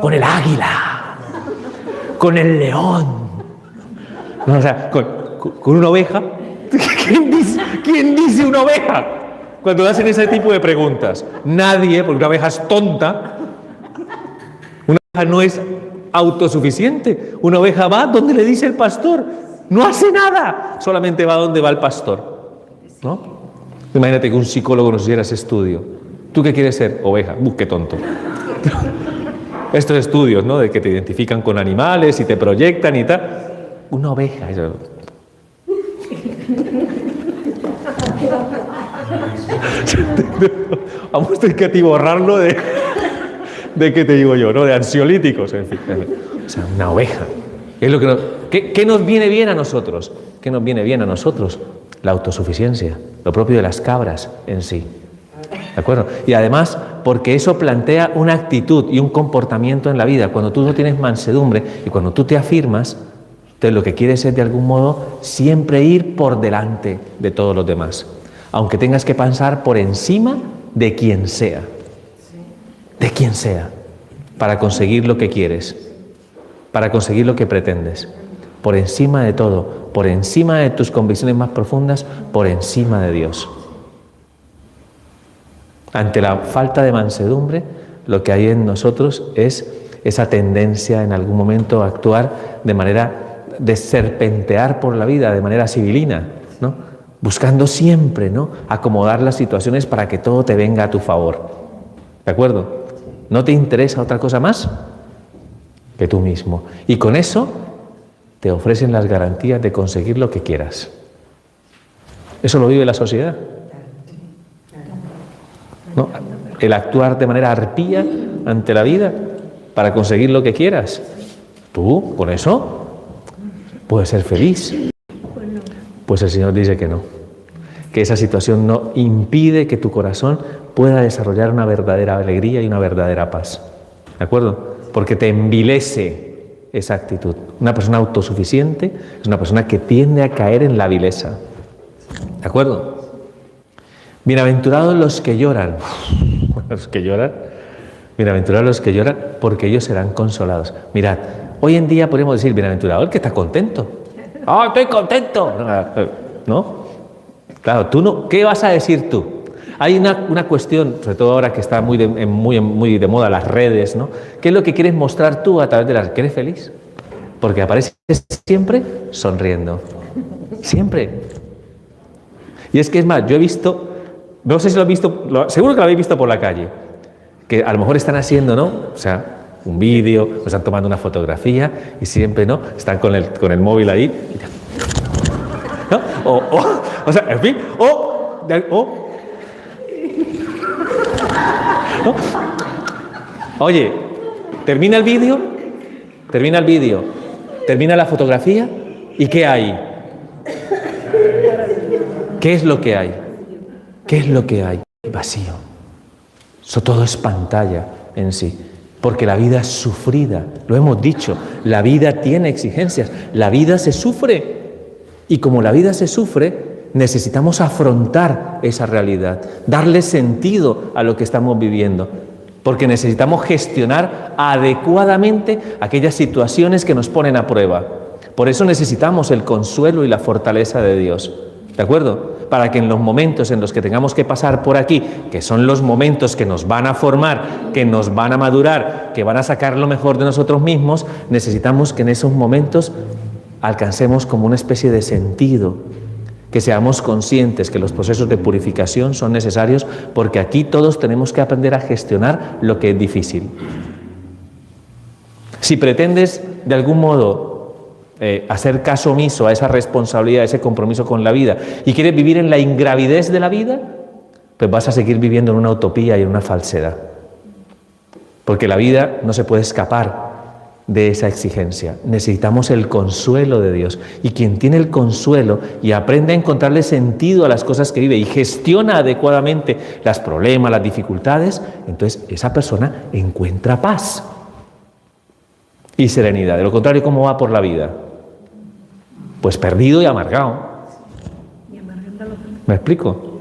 Con el águila, con el león. No, o sea, con una oveja. ¿Quién dice una oveja? Cuando hacen ese tipo de preguntas. Nadie, porque una oveja es tonta. Una oveja no es autosuficiente. Una oveja va donde le dice el pastor. No hace nada. Solamente va donde va el pastor. ¿No? Imagínate que un psicólogo nos hiciera ese estudio. ¿Tú qué quieres ser? Oveja. Qué tonto. Estos estudios, ¿no? De que te identifican con animales y te proyectan y tal. Una oveja. Vamos a tener que atiborrarlo de qué te digo yo, ¿no? De ansiolíticos, en fin. O sea, una oveja. Es lo que ¿qué nos viene bien a nosotros? ¿Qué nos viene bien a nosotros? La autosuficiencia, lo propio de las cabras en sí. ¿De acuerdo? Y además, porque eso plantea una actitud y un comportamiento en la vida. Cuando tú no tienes mansedumbre y cuando tú te afirmas, entonces lo que quieres es de algún modo siempre ir por delante de todos los demás. Aunque tengas que pasar por encima de quien sea. De quien sea. Para conseguir lo que quieres. Para conseguir lo que pretendes. Por encima de todo. Por encima de tus convicciones más profundas. Por encima de Dios. Ante la falta de mansedumbre, lo que hay en nosotros es esa tendencia en algún momento a actuar de manera de serpentear por la vida, de manera civilina, ¿no? Buscando siempre, ¿no? Acomodar las situaciones para que todo te venga a tu favor. ¿De acuerdo? ¿No te interesa otra cosa más que tú mismo? Y con eso te ofrecen las garantías de conseguir lo que quieras. Eso lo vive la sociedad. ¿No? El actuar de manera arpía ante la vida para conseguir lo que quieras. Tú, con eso, puedes ser feliz. Pues el Señor dice que no. Que esa situación no impide que tu corazón pueda desarrollar una verdadera alegría y una verdadera paz. ¿De acuerdo? Porque te envilece esa actitud. Una persona autosuficiente es una persona que tiende a caer en la vileza. ¿De acuerdo? Bienaventurados los que lloran. Los que lloran. Bienaventurados los que lloran, porque ellos serán consolados. Mirad, hoy en día podemos decir bienaventurado el que está contento. ¡Ah, estoy contento! ¿No? Claro, tú no. ¿Qué vas a decir tú? Hay una cuestión, sobre todo ahora que está muy de moda las redes, ¿no? ¿Qué es lo que quieres mostrar tú a través de las... ¿Que eres feliz? Porque apareces siempre sonriendo. Siempre. Y es que es más, yo he visto... No sé si lo has visto, seguro que lo habéis visto por la calle, que a lo mejor están haciendo, ¿no? O sea, un vídeo, o están tomando una fotografía y siempre, ¿no? Están con el móvil ahí, ¿no? O sea, en fin, ¿no? Oye, termina el vídeo, termina la fotografía, ¿y qué hay? ¿Qué es lo que hay? ¿Qué es lo que hay? Vacío. Eso todo es pantalla en sí. Porque la vida es sufrida, lo hemos dicho, la vida tiene exigencias, la vida se sufre. Y como la vida se sufre, necesitamos afrontar esa realidad, darle sentido a lo que estamos viviendo, porque necesitamos gestionar adecuadamente aquellas situaciones que nos ponen a prueba. Por eso necesitamos el consuelo y la fortaleza de Dios, ¿de acuerdo? Para que en los momentos en los que tengamos que pasar por aquí, que son los momentos que nos van a formar, que nos van a madurar, que van a sacar lo mejor de nosotros mismos, necesitamos que en esos momentos alcancemos como una especie de sentido, que seamos conscientes que los procesos de purificación son necesarios, porque aquí todos tenemos que aprender a gestionar lo que es difícil. Si pretendes de algún modo hacer caso omiso a esa responsabilidad, a ese compromiso con la vida, y quieres vivir en la ingravidez de la vida, pues vas a seguir viviendo en una utopía y en una falsedad. Porque la vida no se puede escapar de esa exigencia. Necesitamos el consuelo de Dios. Y quien tiene el consuelo y aprende a encontrarle sentido a las cosas que vive y gestiona adecuadamente los problemas, las dificultades, entonces esa persona encuentra paz y serenidad. De lo contrario, ¿cómo va por la vida? Pues perdido y amargado. ¿Me explico?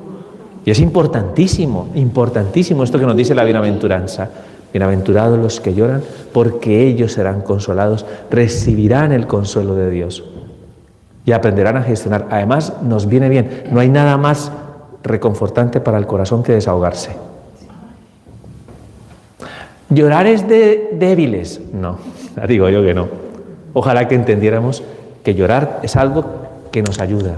Y es importantísimo, importantísimo esto que nos dice la bienaventuranza. Bienaventurados los que lloran, porque ellos serán consolados, recibirán el consuelo de Dios y aprenderán a gestionar. Además, nos viene bien. No hay nada más reconfortante para el corazón que desahogarse. ¿Llorar es de débiles? No, digo yo que no. Ojalá que entendiéramos que llorar es algo que nos ayuda,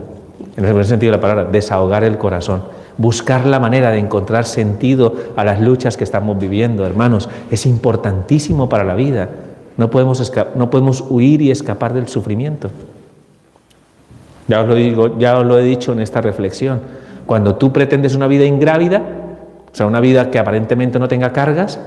en el buen sentido de la palabra, desahogar el corazón, buscar la manera de encontrar sentido a las luchas que estamos viviendo, hermanos. Es importantísimo para la vida. No podemos huir y escapar del sufrimiento. Ya os lo he dicho en esta reflexión. Cuando tú pretendes una vida ingrávida, o sea, una vida que aparentemente no tenga cargas,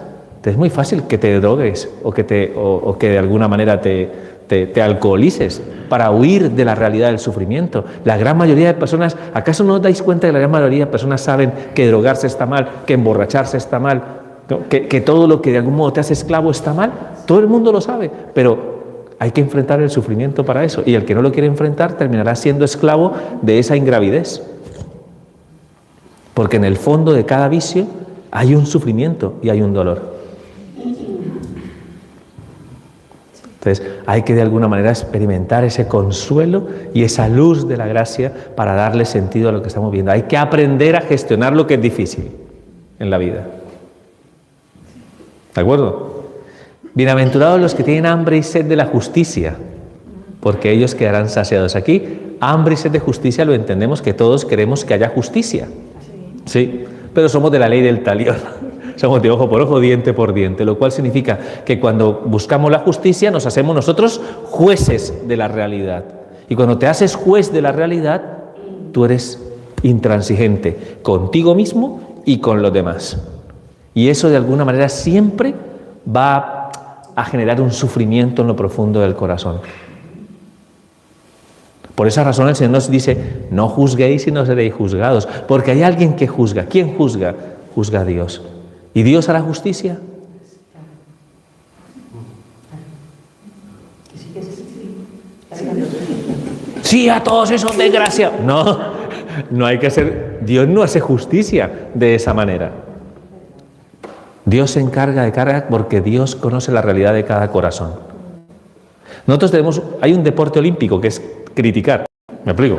te es muy fácil que te drogues o que de alguna manera te alcoholices para huir de la realidad del sufrimiento. La gran mayoría de personas, ¿acaso no os dais cuenta que la gran mayoría de personas saben que drogarse está mal, que emborracharse está mal, ¿no? que todo lo que de algún modo te hace esclavo está mal? Todo el mundo lo sabe, pero hay que enfrentar el sufrimiento para eso, y el que no lo quiere enfrentar terminará siendo esclavo de esa ingravidez. Porque en el fondo de cada vicio hay un sufrimiento y hay un dolor. Entonces hay que de alguna manera experimentar ese consuelo y esa luz de la gracia para darle sentido a lo que estamos viendo. Hay que aprender a gestionar lo que es difícil en la vida. ¿De acuerdo? Bienaventurados los que tienen hambre y sed de la justicia, porque ellos quedarán saciados. Aquí, hambre y sed de justicia lo entendemos que todos queremos que haya justicia. Sí, pero somos de la ley del talión. Somos de ojo por ojo, diente por diente, lo cual significa que cuando buscamos la justicia nos hacemos nosotros jueces de la realidad. Y cuando te haces juez de la realidad, tú eres intransigente contigo mismo y con los demás. Y eso de alguna manera siempre va a generar un sufrimiento en lo profundo del corazón. Por esa razón el Señor nos dice, no juzguéis y no seréis juzgados, porque hay alguien que juzga. ¿Quién juzga? Juzga a Dios. ¿Y Dios hará justicia? Sí, a todos esos desgraciados. No hay que hacer. Dios no hace justicia de esa manera. Dios se encarga de carga porque Dios conoce la realidad de cada corazón. Nosotros hay un deporte olímpico que es criticar. ¿Me explico?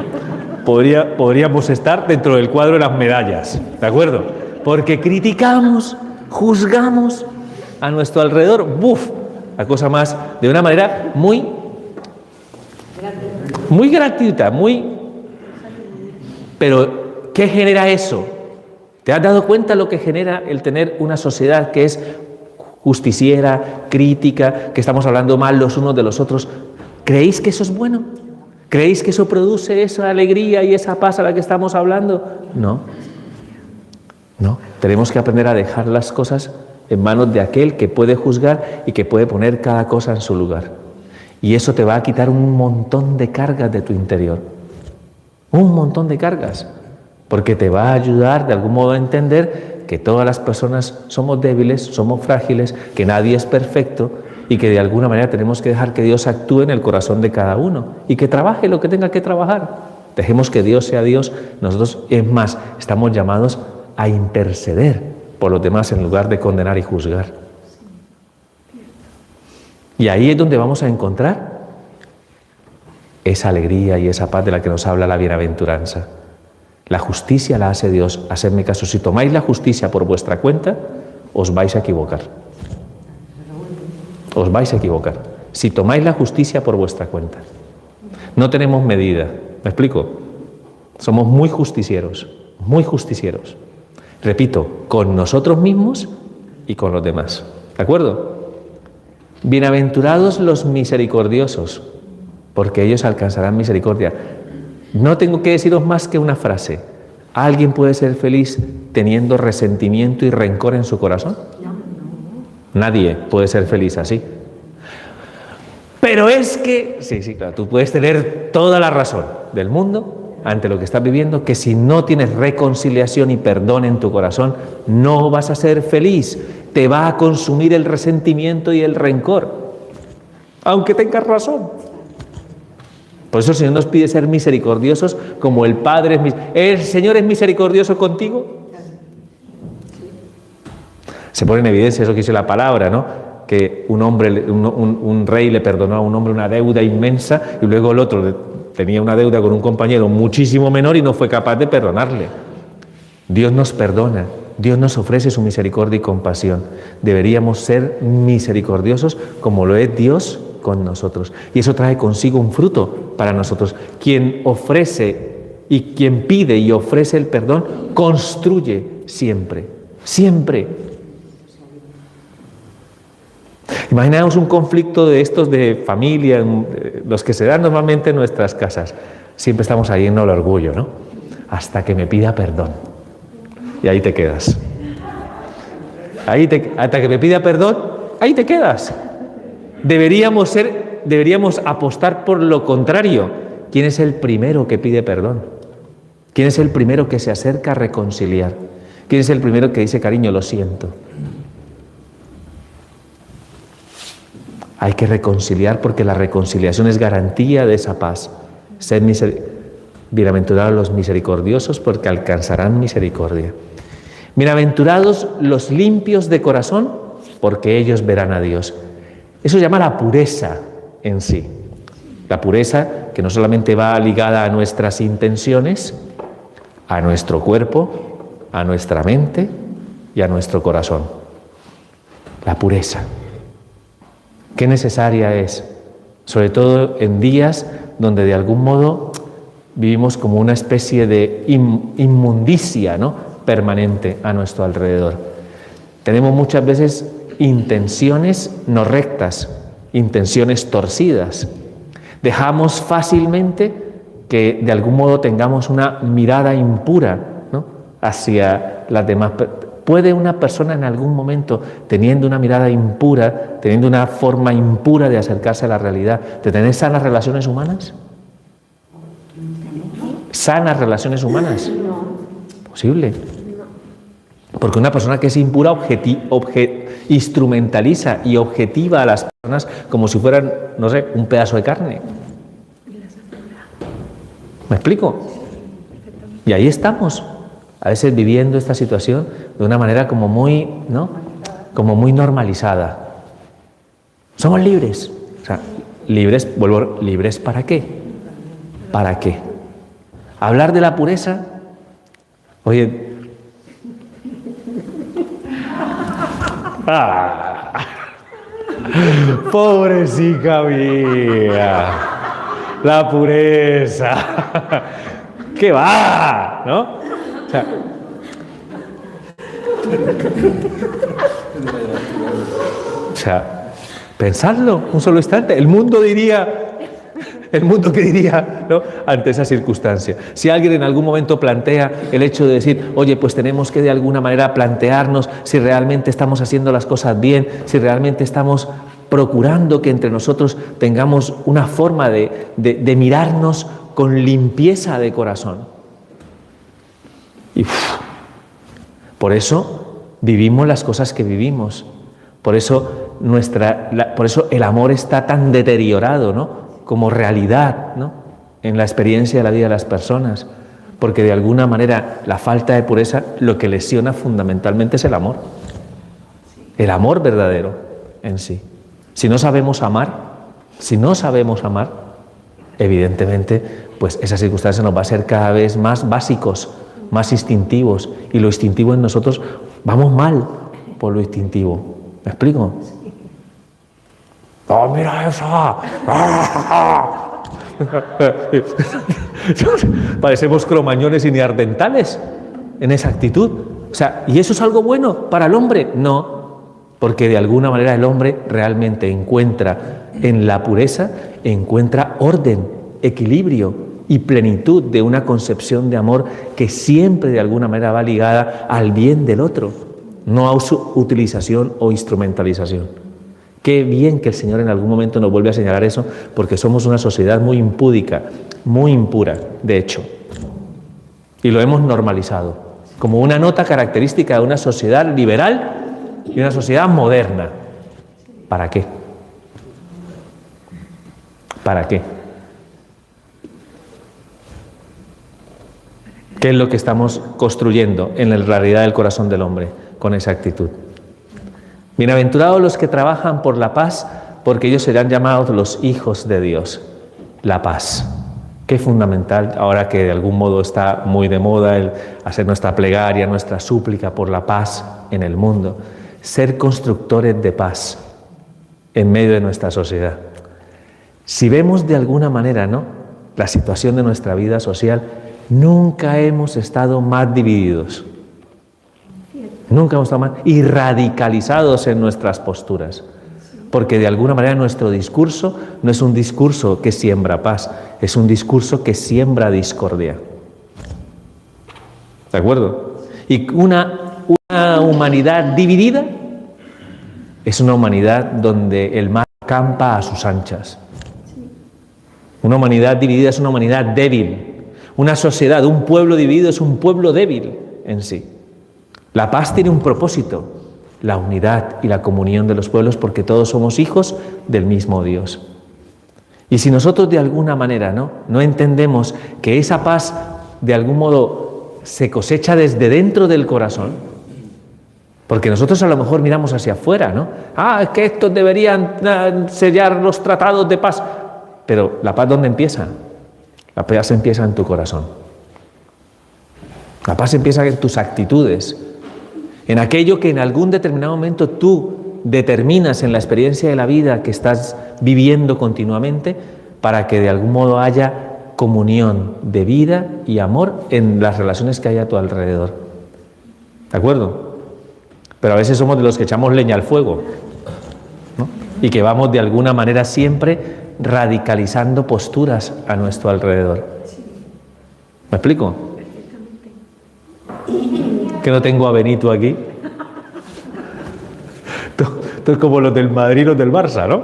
Podríamos estar dentro del cuadro de las medallas, ¿de acuerdo? Porque criticamos, juzgamos a nuestro alrededor. ¡Buf! La cosa más, de una manera muy gratuita, Pero, ¿qué genera eso? ¿Te has dado cuenta lo que genera el tener una sociedad que es justiciera, crítica, que estamos hablando mal los unos de los otros? ¿Creéis que eso es bueno? ¿Creéis que eso produce esa alegría y esa paz a la que estamos hablando? No. Tenemos que aprender a dejar las cosas en manos de aquel que puede juzgar y que puede poner cada cosa en su lugar. Y eso te va a quitar un montón de cargas de tu interior. Un montón de cargas. Porque te va a ayudar de algún modo a entender que todas las personas somos débiles, somos frágiles, que nadie es perfecto y que de alguna manera tenemos que dejar que Dios actúe en el corazón de cada uno y que trabaje lo que tenga que trabajar. Dejemos que Dios sea Dios. Nosotros, es más, estamos llamados a interceder por los demás en lugar de condenar y juzgar. Y ahí es donde vamos a encontrar esa alegría y esa paz de la que nos habla la bienaventuranza. La justicia la hace Dios. Hacedme caso, si tomáis la justicia por vuestra cuenta, os vais a equivocar. Os vais a equivocar. Si tomáis la justicia por vuestra cuenta. No tenemos medida. ¿Me explico? Somos muy justicieros, muy justicieros. Repito, con nosotros mismos y con los demás. ¿De acuerdo? Bienaventurados los misericordiosos, porque ellos alcanzarán misericordia. No tengo que deciros más que una frase. ¿Alguien puede ser feliz teniendo resentimiento y rencor en su corazón? Nadie puede ser feliz así. Pero es que, sí, claro, tú puedes tener toda la razón del mundo ante lo que estás viviendo, que si no tienes reconciliación y perdón en tu corazón, no vas a ser feliz. Te va a consumir el resentimiento y el rencor, aunque tengas razón. Por eso el Señor nos pide ser misericordiosos como el Padre es misericordioso. ¿El Señor es misericordioso contigo? Se pone en evidencia eso que dice la palabra, ¿no? Que un rey le perdonó a un hombre una deuda inmensa y luego el otro tenía una deuda con un compañero muchísimo menor y no fue capaz de perdonarle. Dios nos perdona, Dios nos ofrece su misericordia y compasión. Deberíamos ser misericordiosos como lo es Dios con nosotros. Y eso trae consigo un fruto para nosotros. Quien ofrece y quien pide y ofrece el perdón, construye siempre, siempre. Imaginaos un conflicto de estos de familia, los que se dan normalmente en nuestras casas. Siempre estamos ahí en el orgullo, ¿no? Hasta que me pida perdón. Y ahí te quedas. Hasta que me pida perdón, ahí te quedas. Deberíamos apostar por lo contrario. ¿Quién es el primero que pide perdón? ¿Quién es el primero que se acerca a reconciliar? ¿Quién es el primero que dice, cariño, lo siento? Hay que reconciliar porque la reconciliación es garantía de esa paz. Sed bienaventurados los misericordiosos porque alcanzarán misericordia. Bienaventurados los limpios de corazón porque ellos verán a Dios. Eso se llama la pureza en sí. La pureza que no solamente va ligada a nuestras intenciones, a nuestro cuerpo, a nuestra mente y a nuestro corazón. La pureza. Qué necesaria es, sobre todo en días donde de algún modo vivimos como una especie de inmundicia, ¿no?, permanente a nuestro alrededor. Tenemos muchas veces intenciones no rectas, intenciones torcidas. Dejamos fácilmente que de algún modo tengamos una mirada impura, ¿no?, hacia las demás personas. ¿Puede una persona en algún momento, teniendo una mirada impura, teniendo una forma impura de acercarse a la realidad, de tener sanas relaciones humanas? ¿Sanas relaciones humanas? Posible. Porque una persona que es impura instrumentaliza y objetiva a las personas como si fueran, no sé, un pedazo de carne. ¿Me explico? Y ahí estamos, a veces viviendo esta situación de una manera como muy, ¿no?, como muy normalizada. Somos libres. O sea, libres, ¿libres para qué? ¿Para qué? Hablar de la pureza, oye, pobrecita mía, la pureza, ¿qué va? ¿No? O sea, pensadlo un solo instante. El mundo qué diría, ¿no?, ante esa circunstancia. Si alguien en algún momento plantea el hecho de decir, oye, pues tenemos que de alguna manera plantearnos si realmente estamos haciendo las cosas bien, si realmente estamos procurando que entre nosotros tengamos una forma de mirarnos con limpieza de corazón. Y por eso Vivimos las cosas que vivimos. Por eso, por eso el amor está tan deteriorado, ¿no? Como realidad, ¿no? En la experiencia de la vida de las personas. Porque de alguna manera la falta de pureza lo que lesiona fundamentalmente es el amor. El amor verdadero en sí. Si no sabemos amar, evidentemente, pues esa circunstancia nos va a ser cada vez más básicos, más instintivos. Y lo instintivo en nosotros, vamos mal por lo instintivo. ¿Me explico? ¡Oh, mira esa! Parecemos cromañones y neandertales en esa actitud. O sea, ¿y eso es algo bueno para el hombre? No, porque de alguna manera el hombre realmente encuentra en la pureza, encuentra orden, equilibrio y plenitud de una concepción de amor que siempre de alguna manera va ligada al bien del otro, no a su utilización o instrumentalización. Qué bien que el Señor en algún momento nos vuelve a señalar eso, porque somos una sociedad muy impúdica, muy impura, de hecho. Y lo hemos normalizado como una nota característica de una sociedad liberal y una sociedad moderna. ¿Para qué? ¿Para qué? ¿Qué es lo que estamos construyendo en la realidad del corazón del hombre con esa actitud? Bienaventurados los que trabajan por la paz, porque ellos serán llamados los hijos de Dios. La paz. Qué fundamental, ahora que de algún modo está muy de moda el hacer nuestra plegaria, nuestra súplica por la paz en el mundo. Ser constructores de paz en medio de nuestra sociedad. Si vemos de alguna manera, ¿no?, la situación de nuestra vida social, nunca hemos estado más divididos. Nunca hemos estado más y radicalizados en nuestras posturas. Porque de alguna manera nuestro discurso no es un discurso que siembra paz, es un discurso que siembra discordia. ¿De acuerdo? Y una humanidad dividida es una humanidad donde el mal campa a sus anchas. Una humanidad dividida es una humanidad débil. Una sociedad, un pueblo dividido es un pueblo débil en sí. La paz tiene un propósito, la unidad y la comunión de los pueblos, porque todos somos hijos del mismo Dios. Y si nosotros de alguna manera no entendemos que esa paz de algún modo se cosecha desde dentro del corazón, porque nosotros a lo mejor miramos hacia afuera, ¿no? Es que estos deberían sellar los tratados de paz. Pero ¿la paz dónde empieza? La paz empieza en tu corazón. La paz empieza en tus actitudes, en aquello que en algún determinado momento tú determinas en la experiencia de la vida que estás viviendo continuamente, para que de algún modo haya comunión de vida y amor en las relaciones que hay a tu alrededor. ¿De acuerdo? Pero a veces somos de los que echamos leña al fuego, ¿no? Y que vamos de alguna manera siempre radicalizando posturas a nuestro alrededor. ¿Me explico? Que no tengo a Benito aquí. Esto es como los del Madrid y los del Barça, ¿no?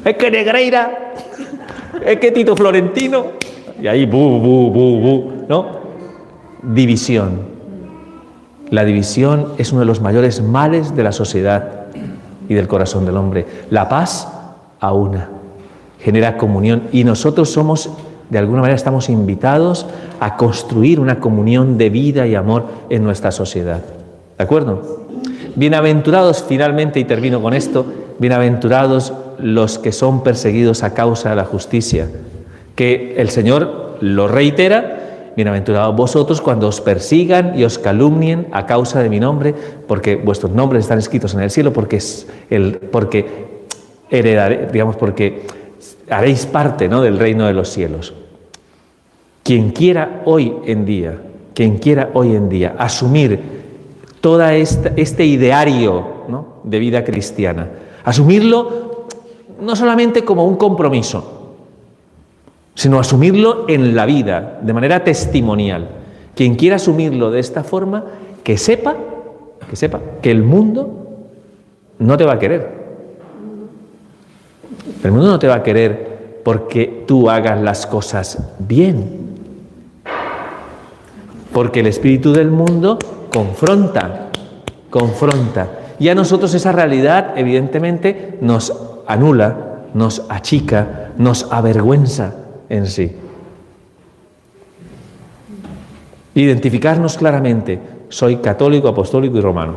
Es que Negreira, es que Tito Florentino, y ahí ¿no? División. La división es uno de los mayores males de la sociedad y del corazón del hombre. La paz aúna, genera comunión, y nosotros somos, de alguna manera, estamos invitados a construir una comunión de vida y amor en nuestra sociedad. ¿De acuerdo? Bienaventurados, finalmente, y termino con esto, bienaventurados los que son perseguidos a causa de la justicia, que el Señor lo reitera: bienaventurados vosotros cuando os persigan y os calumnien a causa de mi nombre, porque vuestros nombres están escritos en el cielo, porque heredaré, porque haréis parte, ¿no?, del reino de los cielos. Quien quiera hoy en día asumir todo este ideario, ¿no?, de vida cristiana, asumirlo no solamente como un compromiso, sino asumirlo en la vida, de manera testimonial. Quien quiera asumirlo de esta forma, que sepa que el mundo no te va a querer. El mundo no te va a querer porque tú hagas las cosas bien. Porque el espíritu del mundo confronta. Y a nosotros esa realidad, evidentemente, nos anula, nos achica, nos avergüenza en sí. Identificarnos claramente, soy católico, apostólico y romano.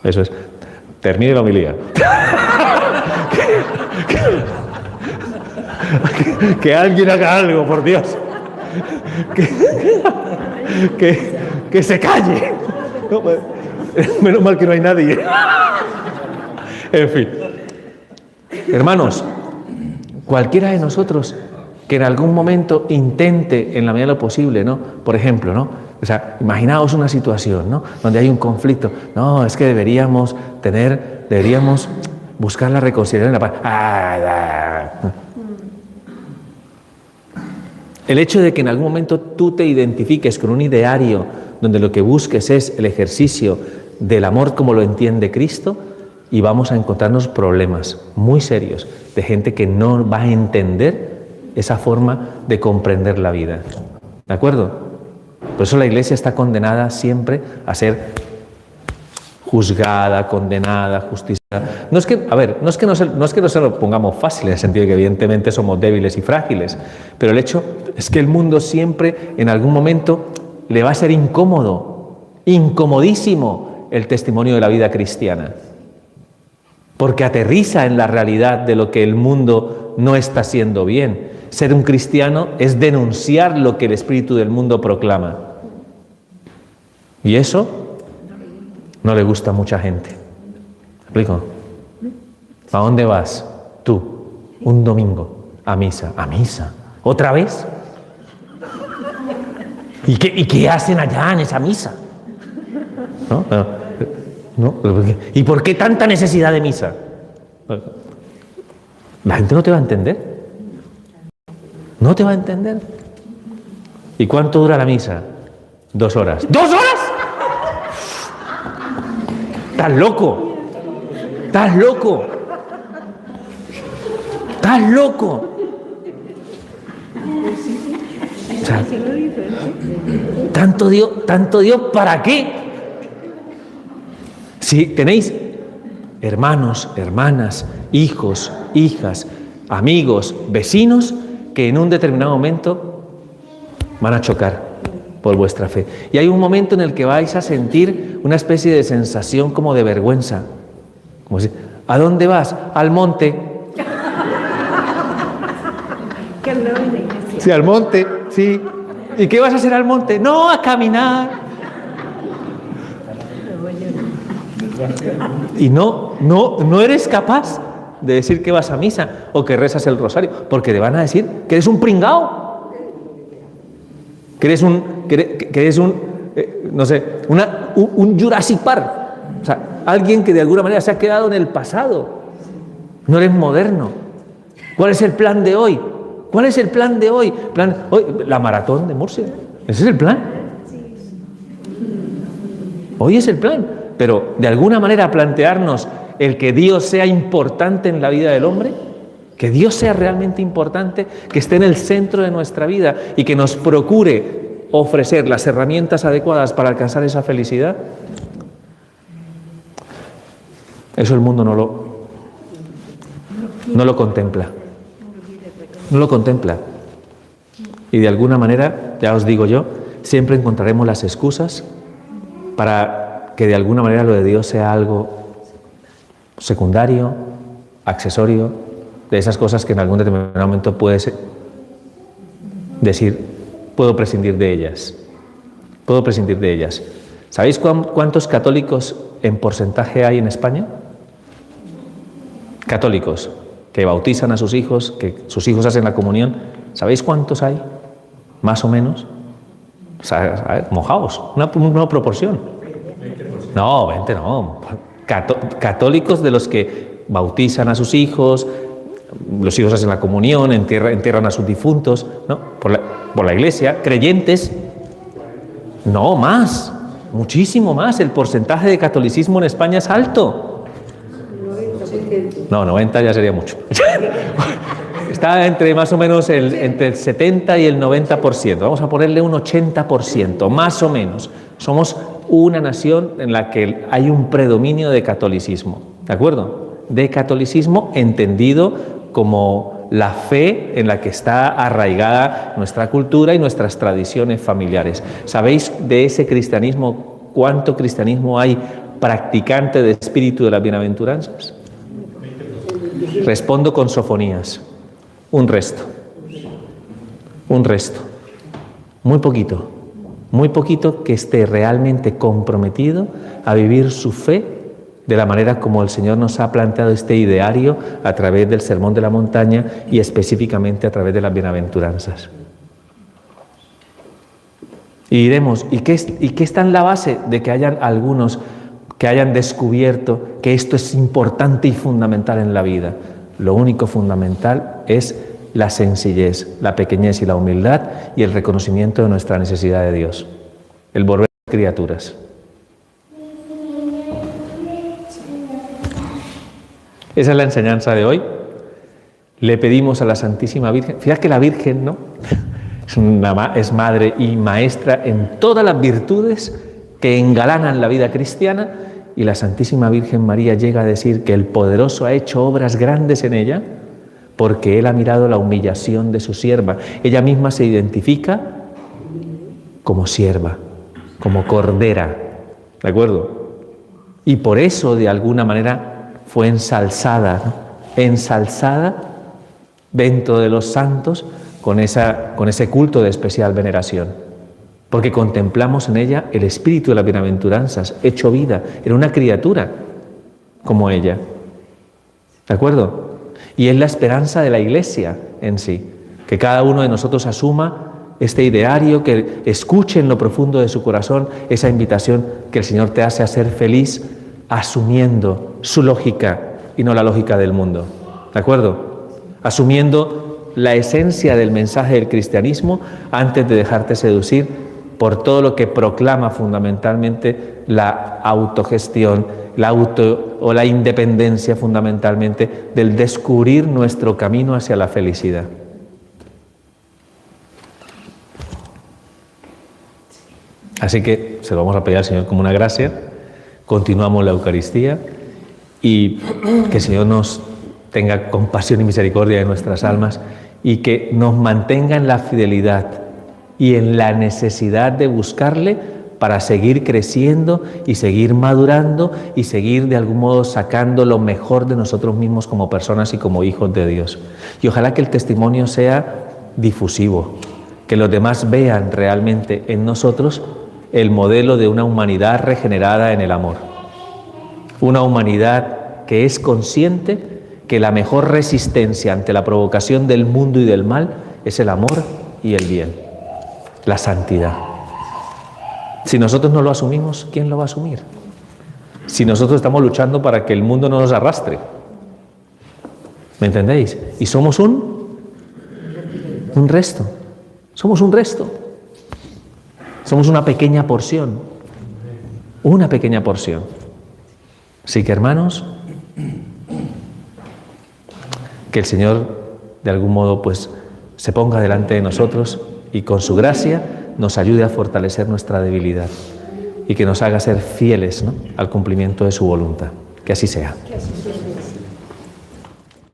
Eso es. Termine la homilía. Que alguien haga algo, por Dios. Que se calle. No, menos mal que no hay nadie. En fin. Hermanos, cualquiera de nosotros que en algún momento intente, en la medida de lo posible, ¿no? Por ejemplo, ¿no? O sea, imaginaos una situación, ¿no? Donde hay un conflicto. No, es que deberíamos buscar la reconciliación y la paz. El hecho de que en algún momento tú te identifiques con un ideario donde lo que busques es el ejercicio del amor como lo entiende Cristo, y vamos a encontrarnos problemas muy serios de gente que no va a entender esa forma de comprender la vida. ¿De acuerdo? Por eso la Iglesia está condenada siempre a ser juzgada, condenada, justiciada. No es que no se lo pongamos fácil, en el sentido de que evidentemente somos débiles y frágiles, pero el hecho es que el mundo siempre, en algún momento, le va a ser incomodísimo el testimonio de la vida cristiana, porque aterriza en la realidad de lo que el mundo no está haciendo bien. Ser un cristiano es denunciar lo que el espíritu del mundo proclama. Y eso no le gusta a mucha gente. ¿Me explico? ¿A dónde vas tú un domingo? A misa. ¿A misa? ¿Otra vez? ¿Y qué hacen allá en esa misa? ¿No? ¿Y por qué tanta necesidad de misa? La gente no te va a entender. No te va a entender. ¿Y cuánto dura la misa? 2 horas. ¿2 horas? ¡Estás loco! ¡Estás loco! ¡Estás loco! O sea, ¿tanto Dios para qué? Si tenéis hermanos, hermanas, hijos, hijas, amigos, vecinos, que en un determinado momento van a chocar por vuestra fe. Y hay un momento en el que vais a sentir una especie de sensación como de vergüenza. Como si, ¿a dónde vas? Al monte. Sí, al monte, sí. ¿Y qué vas a hacer al monte? No, a caminar. Y no eres capaz de decir que vas a misa o que rezas el rosario, porque te van a decir que eres un pringao, que eres un Jurassic Park, o sea, alguien que de alguna manera se ha quedado en el pasado. No eres moderno. ¿Cuál es el plan de hoy? ¿Cuál es el plan de hoy? Hoy, la maratón de Murcia. ¿Ese es el plan? Hoy es el plan. Pero de alguna manera plantearnos el que Dios sea importante en la vida del hombre, que Dios sea realmente importante, que esté en el centro de nuestra vida y que nos procure ofrecer las herramientas adecuadas para alcanzar esa felicidad. Eso el mundo no lo contempla. No lo contempla. Y de alguna manera, ya os digo yo, siempre encontraremos las excusas para que de alguna manera lo de Dios sea algo secundario, accesorio, de esas cosas que en algún determinado momento puedes decir, puedo prescindir de ellas. Puedo prescindir de ellas. ¿Sabéis cuántos católicos en porcentaje hay en España? Católicos que bautizan a sus hijos, que sus hijos hacen la comunión. ¿Sabéis cuántos hay? Más o menos. O sea, mojaos, una proporción. No, 20 no. Católicos de los que bautizan a sus hijos, los hijos hacen la comunión, entierran a sus difuntos, ¿no? Por la iglesia, creyentes. No, más, muchísimo más. El porcentaje de catolicismo en España es alto. No, 90 ya sería mucho. Está entre más o menos entre el 70 y el 90%. Vamos a ponerle un 80%, más o menos. Somos una nación en la que hay un predominio de catolicismo, ¿de acuerdo? De catolicismo entendido como la fe en la que está arraigada nuestra cultura y nuestras tradiciones familiares. ¿Sabéis de ese cristianismo cuánto cristianismo hay practicante de espíritu de las bienaventuranzas? Respondo con Sofonías. Un resto. Un resto. Muy poquito que esté realmente comprometido a vivir su fe de la manera como el Señor nos ha planteado este ideario a través del Sermón de la Montaña y específicamente a través de las bienaventuranzas. Y diremos, ¿y qué está en la base de que hayan algunos que hayan descubierto que esto es importante y fundamental en la vida? Lo único fundamental es la sencillez, la pequeñez y la humildad y el reconocimiento de nuestra necesidad de Dios, el volver criaturas. Esa es la enseñanza de hoy. Le pedimos a la Santísima Virgen, fíjate que la Virgen, ¿no? es madre y maestra en todas las virtudes que engalanan la vida cristiana, y la Santísima Virgen María llega a decir que el Poderoso ha hecho obras grandes en ella porque Él ha mirado la humillación de su sierva. Ella misma se identifica como sierva, como cordera, ¿de acuerdo? Y por eso, de alguna manera, fue ensalzada, ¿no? Ensalzada dentro de los santos con ese culto de especial veneración. Porque contemplamos en ella el espíritu de las bienaventuranzas, hecho vida. Era una criatura como ella. ¿De acuerdo? Y es la esperanza de la Iglesia en sí. Que cada uno de nosotros asuma este ideario, que escuche en lo profundo de su corazón esa invitación que el Señor te hace a ser feliz asumiendo su lógica y no la lógica del mundo. ¿De acuerdo? Asumiendo la esencia del mensaje del cristianismo antes de dejarte seducir por todo lo que proclama fundamentalmente la autogestión, la independencia fundamentalmente del descubrir nuestro camino hacia la felicidad. Así que se lo vamos a pedir al Señor como una gracia, continuamos la Eucaristía y que el Señor nos tenga compasión y misericordia de nuestras almas y que nos mantenga en la fidelidad y en la necesidad de buscarle para seguir creciendo y seguir madurando y seguir de algún modo sacando lo mejor de nosotros mismos como personas y como hijos de Dios. Y ojalá que el testimonio sea difusivo, que los demás vean realmente en nosotros el modelo de una humanidad regenerada en el amor. Una humanidad que es consciente que la mejor resistencia ante la provocación del mundo y del mal es el amor y el bien. La santidad. Si nosotros no lo asumimos, ¿quién lo va a asumir? Si nosotros estamos luchando para que el mundo no nos arrastre. ¿Me entendéis? Y somos un resto. Somos un resto. Somos una pequeña porción. Una pequeña porción. Así que, hermanos, que el Señor, de algún modo, pues, se ponga delante de nosotros y con su gracia nos ayude a fortalecer nuestra debilidad y que nos haga ser fieles, ¿no?, al cumplimiento de su voluntad. Que así sea.